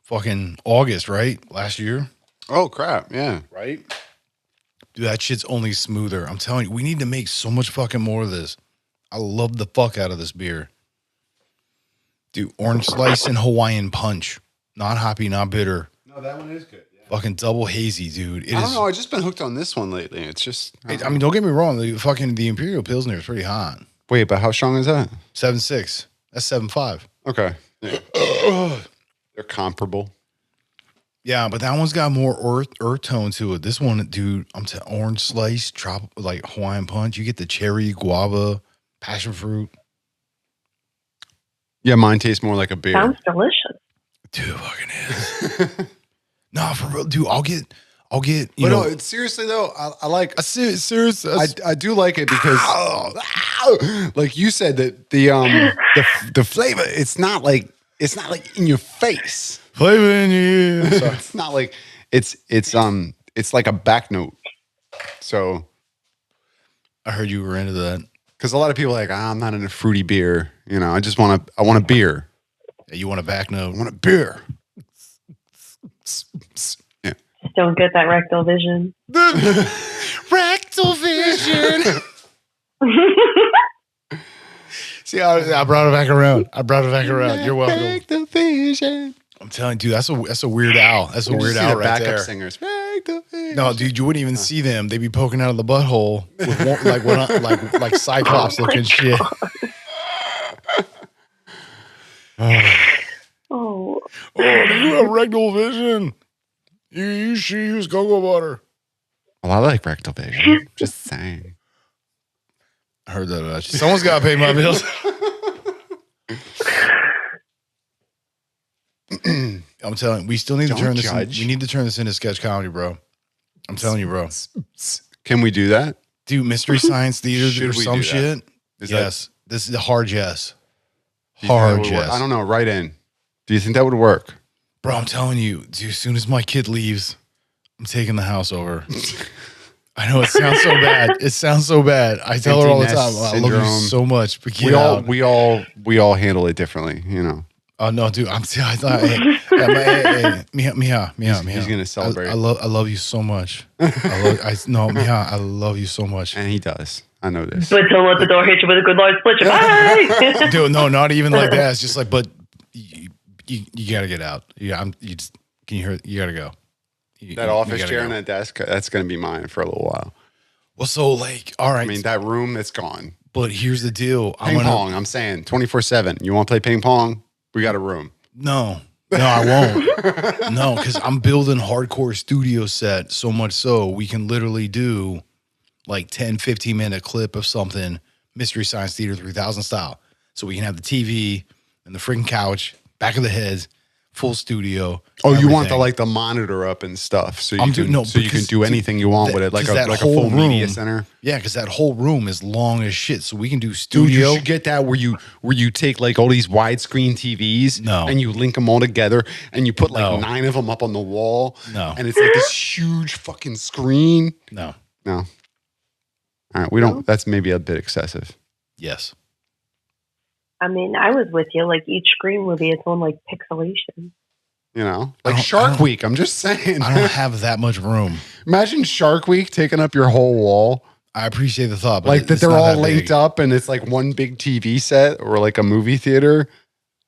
Fucking August, right? Last year. Oh crap! Yeah. Right? Dude, that shit's only smoother. I'm telling you, we need to make so much fucking more of this. I love the fuck out of this beer. Dude, orange slice and Hawaiian punch. Not hoppy, not bitter. No, that one is good. Yeah. Fucking double hazy, dude. I don't know. I've just been hooked on this one lately. It's just. I mean, don't get me wrong. The Imperial Pilsner is pretty hot. Wait, but how strong is that? 7.6. That's 7.5. Okay. Yeah. They're comparable. Yeah, but that one's got more earth tone to it. This one, dude, orange slice, like Hawaiian punch. You get the cherry, guava, passion fruit. Yeah, mine tastes more like a beer. Sounds delicious. Dude, fucking is. Nah, for real, dude. I'll get. But no, it's seriously though. I like. Serious. I do like it because, like you said, that the flavor. It's not like in your face. Flavor in your ear. It's not like it's like a back note. So I heard you were into that. because a lot of people are like, I'm not into fruity beer. You know, I want a beer. Yeah, you want a back I note? want a beer. Yeah. Just don't get that rectal vision. Rectal vision. See, I brought it back around. You're welcome. Take the vision. I'm telling you, dude, that's a Weird Al. That's a Weird Al right backup there. singers. No, dude, you wouldn't even see them. They'd be poking out of the butthole with like Cyclops looking shit. Oh, do you have rectal vision? You should use cocoa butter. Well, I like rectal vision. Just saying. I heard that about you. Someone's got to pay my bills. I'm telling you, we still need to turn this. We need to turn this into sketch comedy, bro. I'm telling you, bro. Can we do that? Do Mystery Science Theater or some shit? Yes. This is a hard yes. Hard yes. I don't know. Right in. Do you think that would work? Bro, I'm telling you, dude, as soon as my kid leaves, I'm taking the house over. I know it sounds so bad. It sounds so bad. I tell her all the time, I love you so much. But we all handle it differently, you know. Oh no, dude! I thought, Mija. He's gonna celebrate. I love you so much. I love you so much. And he does. I know this. But don't let the door hit you with a good large split. Bye. Dude, no, not even like that. It's just like, but you gotta get out. Can you hear? You gotta go. That office chair and that desk, that's gonna be mine for a little while. Well, so like, all right. I mean, that room, it's gone. But here's the deal. Ping pong. I'm saying 24/7. You want to play ping pong? We got a room. No, I won't. No, because I'm building hardcore studio set so much so we can literally do like 10, 15-minute clip of something, Mystery Science Theater 3000 style. So we can have the TV and the freaking couch, back of the head, full studio. Oh, everything. You want the monitor up and stuff, so you can do anything you want with it, like a full media center. Yeah, because that whole room is long as shit, so we can do studio. Dude, you should get that where you take like all these widescreen TVs and you link them all together and you put like 9 of them up on the wall. No, and it's like this huge fucking screen. No. All right, we don't. That's maybe a bit excessive. Yes. I mean, I was with you. Like each screen would be its own like pixelation. You know, like Shark Week. I'm just saying. I don't have that much room. Imagine Shark Week taking up your whole wall. I appreciate the thought, but like that they're all linked up and it's like one big TV set or like a movie theater.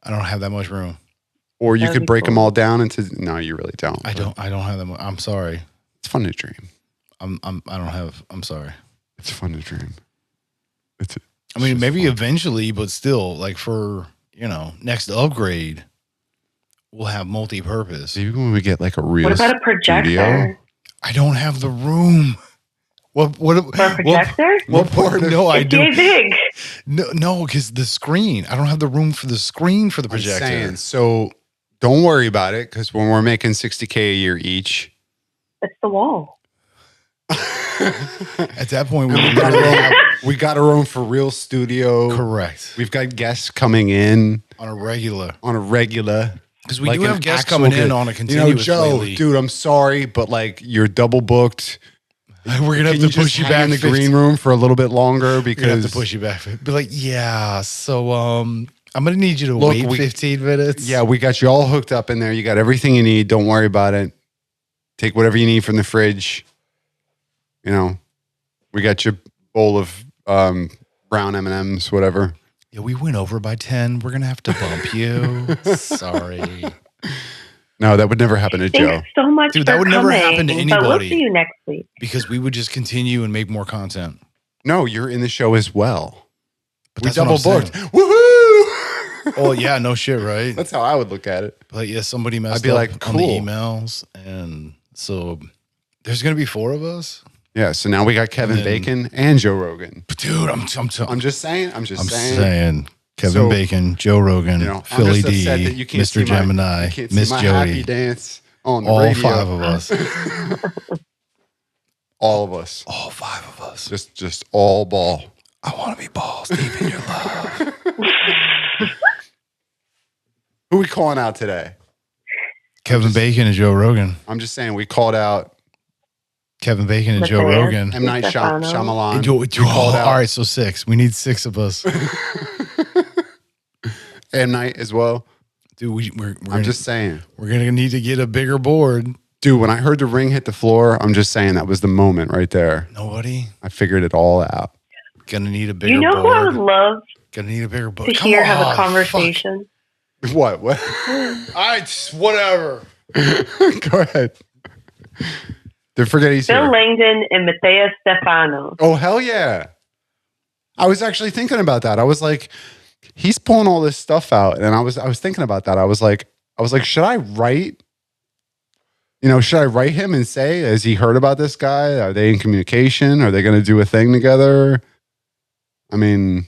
I don't have that much room. Or you could break them all down into. No, you really don't. I don't have that much. I'm sorry. It's fun to dream. I'm sorry. It's fun to dream. I mean, maybe fun. Eventually, but still, like for, next upgrade, we'll have multi-purpose. Maybe when we get like a real What about a projector? Studio? I don't have the room. What for a projector? What part of I do. It's big. No, because the screen. I don't have the room for the screen for the projector. I'm saying, so don't worry about it, because when we're making $60K a year each, it's the wall. At that point, we got our own for real studio. Correct. We've got guests coming in on a regular. Because we do have guests coming in on a continuous. Joe, dude, I'm sorry, but like you're double booked. We're gonna have to push you back in the green room for a little bit longer because we have to push you back. Be like, yeah. So I'm gonna need you to wait 15 minutes. Yeah, we got you all hooked up in there. You got everything you need. Don't worry about it. Take whatever you need from the fridge. We got your bowl of brown M&Ms, whatever. Yeah, we went over by 10. We're gonna have to bump you. Sorry. No, that would never happen to Joe. Thanks so much, dude. That would never happen to anybody. But we'll see you next week because we would just continue and make more content. No, you're in the show as well. But we double booked. Woohoo! Oh yeah, no shit, right? That's how I would look at it. But yeah, somebody messed I'd be up like, cool. on the emails, and so there's gonna be 4 of us. Yeah, so now we got Kevin Bacon and Joe Rogan. Dude, I'm just saying. Kevin Bacon, Joe Rogan, Philly D, Mr. Gemini, Miss Jody, dance on the all radio. 5 of us. All of us. All 5 of us. Just all ball. I want to be balls deep in your love. Who we calling out today? Kevin Bacon and Joe Rogan. I'm just saying we called out Kevin Bacon and Joe Rogan. M. Night Shyamalan. All right, so 6. We need 6 of us. M. Night as well. Dude, I'm just saying. We're going to need to get a bigger board. Dude, when I heard the ring hit the floor, I'm just saying that was the moment right there. Nobody? I figured it all out. Gonna need a bigger board. You know who I would love Gonna need a bigger board. to hear have a conversation? What? Whatever. Go ahead. Don't forget he's Phil here. Langdon and Matthias Stefano. Oh, hell yeah. I was actually thinking about that. I was like, he's pulling all this stuff out. And I was thinking about that. I was like, should I write? Should I write him and say, has he heard about this guy? Are they in communication? Are they going to do a thing together? I mean,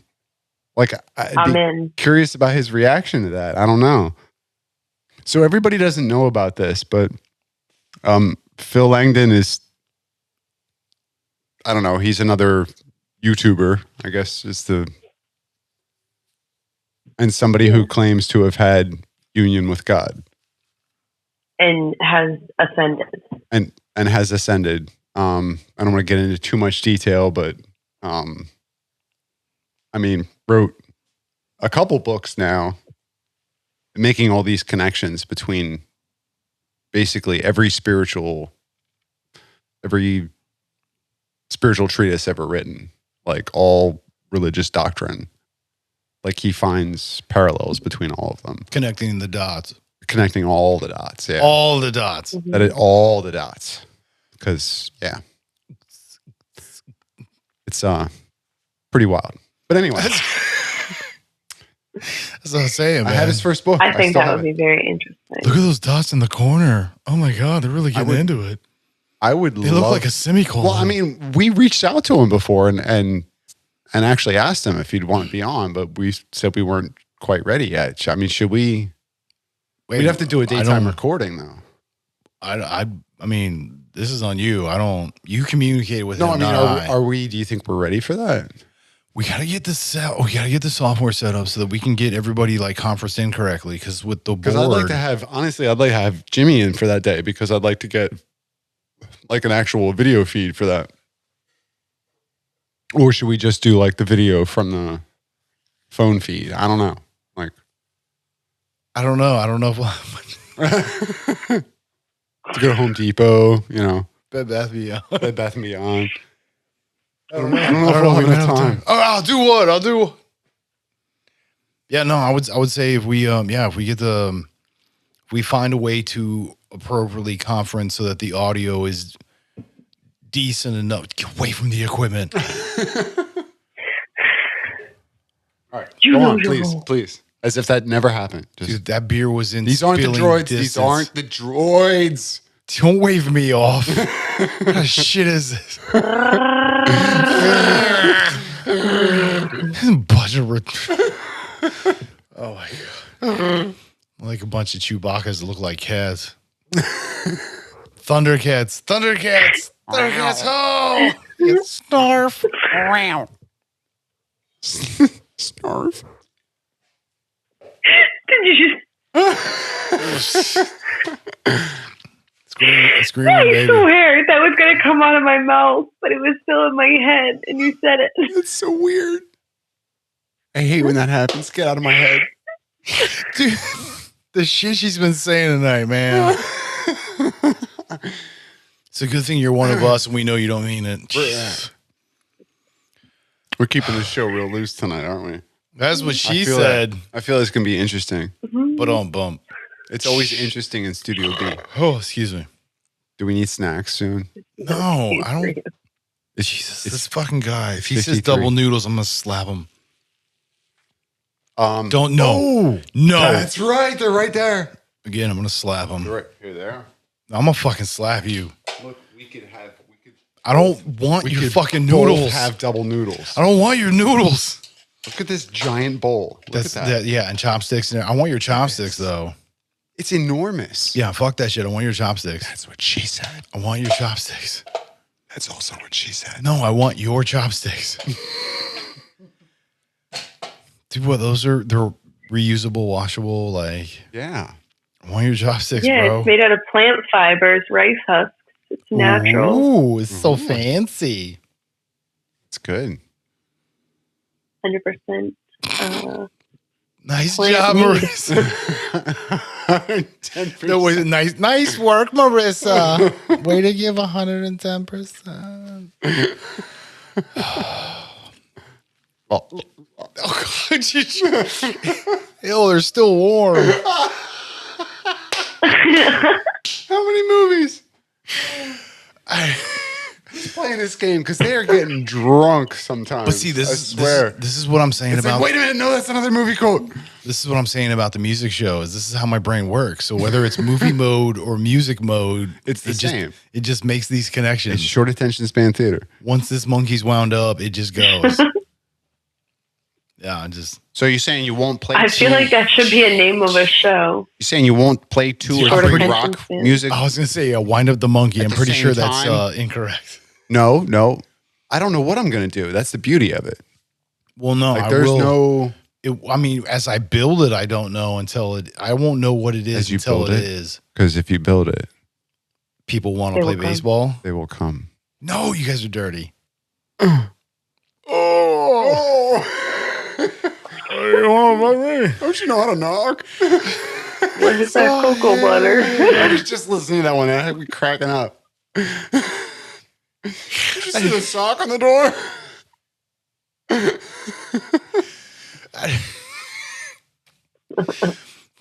like, I'm in. Curious about his reaction to that. I don't know. So everybody doesn't know about this, but Phil Langdon is, I don't know, he's another YouTuber, I guess, and somebody who claims to have had union with God. And has ascended. And has ascended. I don't want to get into too much detail, but wrote a couple books now, making all these connections between basically every spiritual treatise ever written, like all religious doctrine. Like he finds parallels between all of them. Connecting all the dots. Yeah. All the dots. Mm-hmm. All the dots. Because, yeah. It's pretty wild. But anyway. That's what I'm saying, man. I had his first book. I think that would be very interesting. Look at those dots in the corner. Oh my God, they're really getting into it. They look like a semicolon. Well, I mean, we reached out to him before and actually asked him if he'd want to be on, but we said we weren't quite ready yet. I mean, should we? We'd have to do a daytime recording, though. I mean, this is on you. You communicate with him. No, I mean, are we? Do you think we're ready for that? We gotta get this set. We gotta get the software set up so that we can get everybody like conferenced in correctly. Because with the board, because I'd like to have Jimmy in for that day because I'd like to get like an actual video feed for that. Or should we just do like the video from the phone feed? I don't know. Like, I don't know. I don't know if to go to Home Depot, Bed Bath Beyond. Bed Bath and Beyond. I don't know if we'll have enough time. Oh, I'll do what? Yeah, no, I would say if we we find a way to appropriately conference so that the audio is decent enough. Get away from the equipment. All right, go on, please. As if that never happened. Dude, that beer was in. These aren't the droids. Distance. These aren't the droids. Don't wave me off. What kind of shit is this? Bunch of oh my God. Like a bunch of Chewbacca's that look like cats. Thundercats. Oh! It's Snarf. Snarf. Did you Screaming I baby. swear that was going to come out of my mouth, but it was still in my head, and you said it. That's so weird. I hate when that happens. Get out of my head. Dude, the shit she's been saying tonight, man. It's a good thing you're one of us and we know you don't mean it. We're keeping the show real loose tonight, aren't we? That's what she said. I feel it's going to be interesting. But on bump. It's always interesting in Studio B. Oh, excuse me. Do we need snacks soon? No, I don't. Jesus, this fucking guy. If he says double noodles, I'm going to slap him. Don't know. No. That's right. They're right there. Again, I'm going to slap him. They're right here, there. I'm going to fucking slap you. Look, we could have. I don't want your fucking noodles. Both have double noodles. I don't want your noodles. Look at this giant bowl. Look at that. Yeah, and chopsticks in there. I want your chopsticks, though. It's enormous. Yeah, fuck that shit. I want your chopsticks. That's what she said. I want your chopsticks. That's also what she said. No, I want your chopsticks. Dude, what? They're reusable, washable, like. Yeah. I want your chopsticks, yeah, bro. It's made out of plant fibers, rice husks. It's natural. Ooh, it's so fancy. It's good. 100%. Nice job, Marissa. That was nice work, Marissa. Way to give 110%. Oh God! Hell, they're still warm. How many movies? He's playing this game because they are getting drunk sometimes. But see, I swear. This is what I'm saying It's about. like, wait a minute, no, that's another movie quote. This is what I'm saying about the music show. This is how my brain works. So whether it's movie mode or music mode, It's the same. It just makes these connections. It's short attention span theater. Once this monkey's wound up, it just goes. Yeah, So you're saying you won't play? I feel like that should be a name of a show. You're saying you won't play 2 or Short 3 attention rock span. music? I was gonna say wind up the monkey. At I'm the pretty same sure that's time? incorrect. No. I don't know what I'm gonna do. That's the beauty of it. Well, no, Like there's no. I mean, as I build it, I don't know until it. I won't know what it is As you until build it it? is. Because if you build it, People want They to play will come. baseball. they will come. No, you guys are dirty. Don't you know how to knock? Where's that cocoa butter? I was just listening to that one. I had me cracking up. Did you see the sock on the door?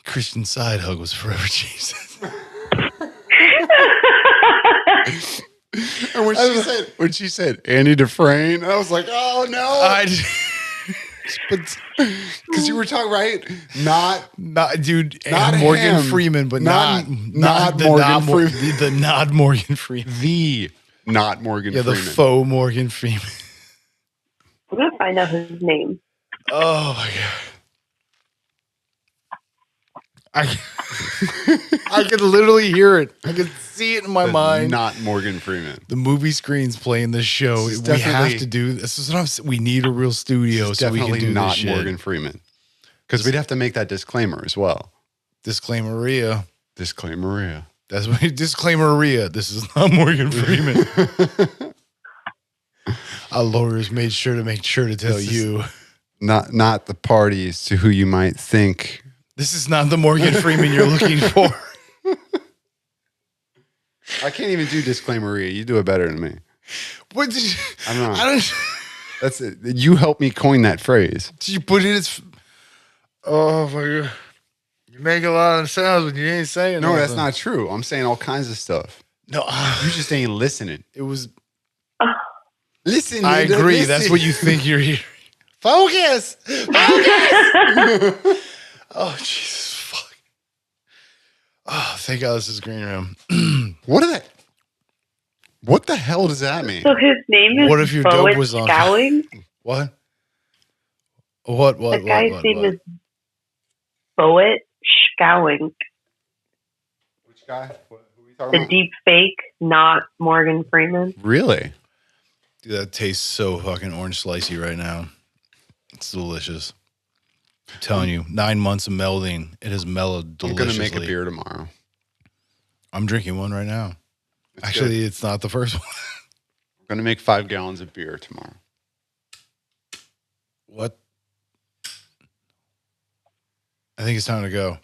Christian side hug was forever Jesus. And when she said Andy Dufresne, I was like, oh no. Because you were talking right, not dude, Not Morgan him. Freeman, but Not not the Morgan not Freeman. the not Morgan Freeman. the not Morgan Yeah, the Freeman. faux Morgan Freeman. I'm gonna find out his name. Oh my god. I could literally hear it. I could see it in my The mind. Not Morgan Freeman. The movie screen's playing this show. This is We have definitely- to do this. Is what I'm saying. We need a real studio It's so we can definitely do not this shit. Morgan Freeman. Because we'd have to make that disclaimer as well. Disclaimeria. Disclaimeria. That's what disclaimeria. This is not Morgan Freeman. Our lawyers made sure to tell This is- you. Not the parties to who you might think. This is not the Morgan Freeman you're looking for. I can't even do disclaimeria. You do it better than me. What did you, I don't know. I don't. That's it. You helped me coin that phrase. Did you put in its? Oh my god! You make a lot of sounds when you ain't saying. No, that's nothing. not true. I'm saying all kinds of stuff. No, You just ain't listening. it was. Listen. I nigga, agree. listen. That's what you think you're hearing. Focus. Oh Jesus fuck! Oh, thank God this is green room. What the hell does that mean? So his name is What if your dope Boet was on- Scowling? What? What? The guy's name is Boet Scowling. Which guy? Who are you talking The about? deep fake, not Morgan Freeman. Really? Dude, that tastes so fucking orange slicey right now. It's delicious. I'm telling you, 9 months of melding, it has mellowed I'm deliciously. gonna make a beer tomorrow. I'm drinking one right now. It's Actually, good. it's not the first one. I'm gonna make 5 gallons of beer tomorrow. What? I think it's time to go.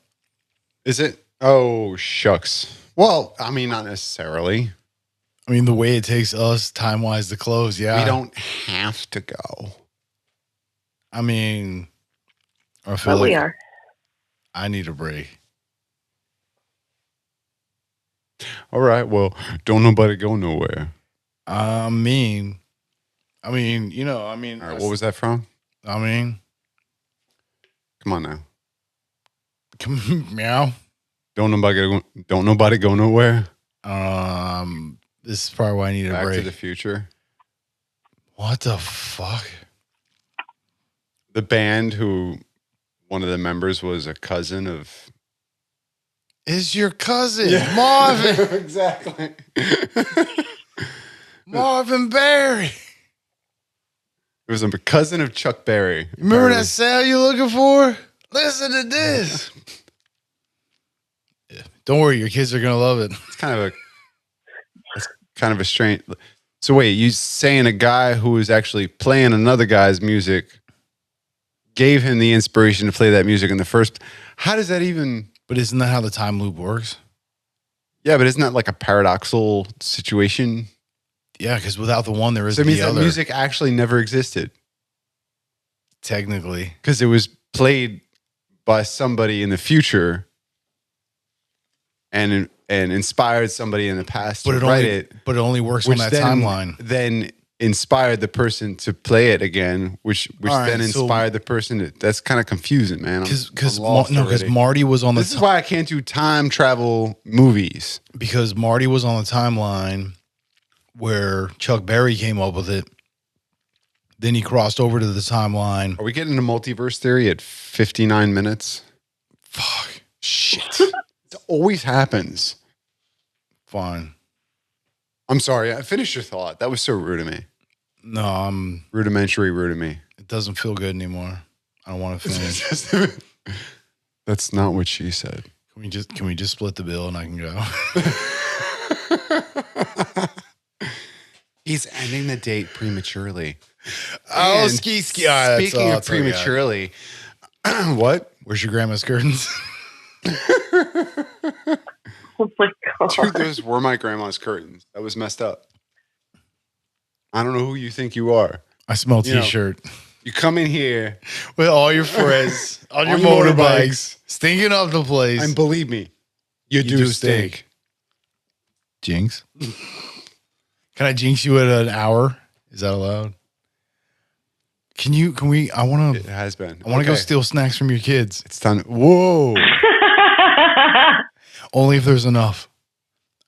Is it? Oh shucks. Well, I mean, not necessarily. I mean, the way it takes us time-wise to close, yeah. We don't have to go. I mean, I feel But we like are. I need a break. All right. Well, don't nobody go nowhere. I mean, All right. What was that from? I mean, Come on now. meow. Don't nobody go nowhere. This is probably why I need a Back break. to the Future. What the fuck? The band who one of the members was a cousin of Is your cousin Marvin exactly. Marvin Berry? It was a cousin of Chuck Berry. Remember that sound you're looking for? Listen to this. Yeah. Don't worry, your kids are gonna love it. It's kind of a strange. So wait, you saying a guy who was actually playing another guy's music gave him the inspiration to play that music in the first? How does that even? But isn't that how the time loop works? Yeah, but isn't that like a paradoxical situation? Yeah, because without the one, there is So it means the that other. music actually never existed Technically, because it was played by somebody in the future and inspired somebody in the past to write it. But it only works on that timeline. Then inspired the person to play it again, which then inspired the person to, that's kind of confusing, man. Because Marty was on the This is why I can't do time travel movies. Because Marty was on the timeline where Chuck Berry came up with it. Then he crossed over to the timeline. Are we getting into multiverse theory at 59 minutes? Fuck. Shit. It always happens. Fine. I'm sorry. I finished your thought. That was so rude of me. No, I'm rudimentary rude of me. It doesn't feel good anymore. I don't want to finish. That's not what she said. Can we just split the bill and I can go? He's ending the date prematurely. Oh, ski. Right, speaking of prematurely, what? Where's your grandma's curtains? Oh my God. Dude, those were my grandma's curtains. That was messed up. I don't know who you think you are. I smell t-shirt. You come in here with all your friends on your motorbikes, stinking up the place. And believe me, you do stink. Jinx. Can I jinx you at an hour? Is that allowed? Can we? It has been. I want to go steal snacks from your kids. It's time. Whoa. Only if there's enough.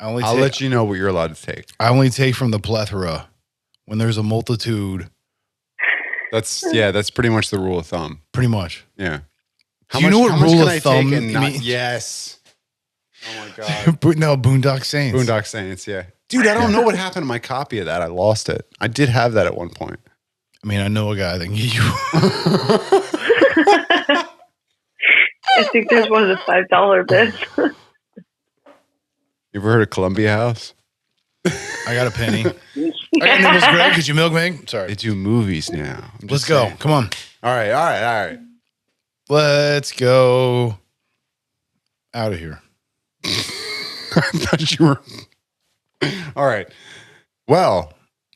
I'll let you know what you're allowed to take. I only take from the plethora. When there's a multitude. That's pretty much the rule of thumb. Pretty much. Yeah. Do you know what rule of thumb means? Yes. Oh my God. No, Boondock Saints. Boondock Saints, yeah. Dude, I don't know what happened to my copy of that. I lost it. I did have that at one point. I mean, I know a guy that can get you. I think there's one of the $5 bits. You ever heard of Columbia House? I got a penny. I got Nimble's Greg. Could you milk me? Sorry. They do movies now. Let's go. Come on. All right. Let's go out of here. I thought you were. All right. Well,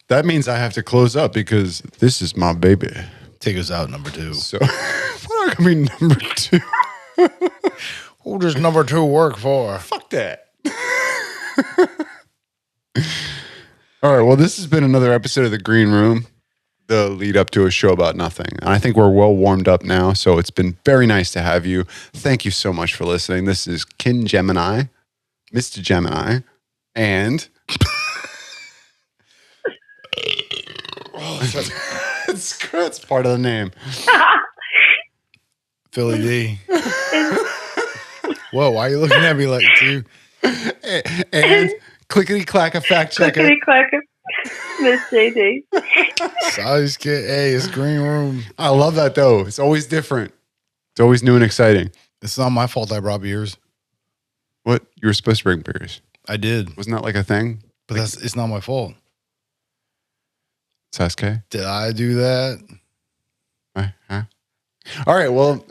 that means I have to close up because this is my baby. Take us out, number 2. So, what are going to be number 2? Who does number 2 work for? Fuck that. All right. Well, this has been another episode of The Green Room, the lead up to a show about nothing. And I think we're well warmed up now. So it's been very nice to have you. Thank you so much for listening. This is Kin Gemini, Mr. Gemini, and that's part of the name. Philly D. Whoa, why are you looking at me like you? And clickety clack a fact checker. Clickety clacker, Miss JD. Size kid. Hey, it's Green Room. I love that though. It's always different. It's always new and exciting. It's not my fault I brought beers. What? You were supposed to bring beers. I did. Wasn't that like a thing? But it's not my fault. Sasuke? Did I do that? Huh? All right. Well,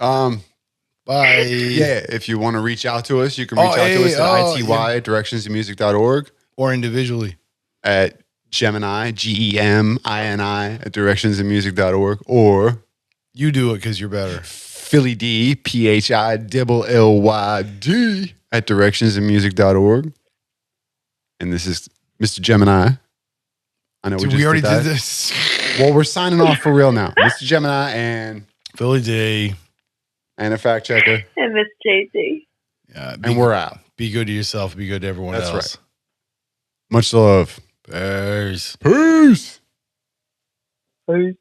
bye. Yeah, if you want to reach out to us, you can reach out to us at ity@directionsinmusic.org or individually at Gemini, Gemini at directionsinmusic.org, or you do it because you're better. Philly D, PHILLYD at directionsinmusic.org. And this is Mr. Gemini. I know we already did this. Well, we're signing off for real now. Mr. Gemini and Philly D. And a fact checker. And Miss JD. Yeah, and we're out. Be good to yourself. Be good to everyone else. That's right. Much love. Peace. Peace. Peace.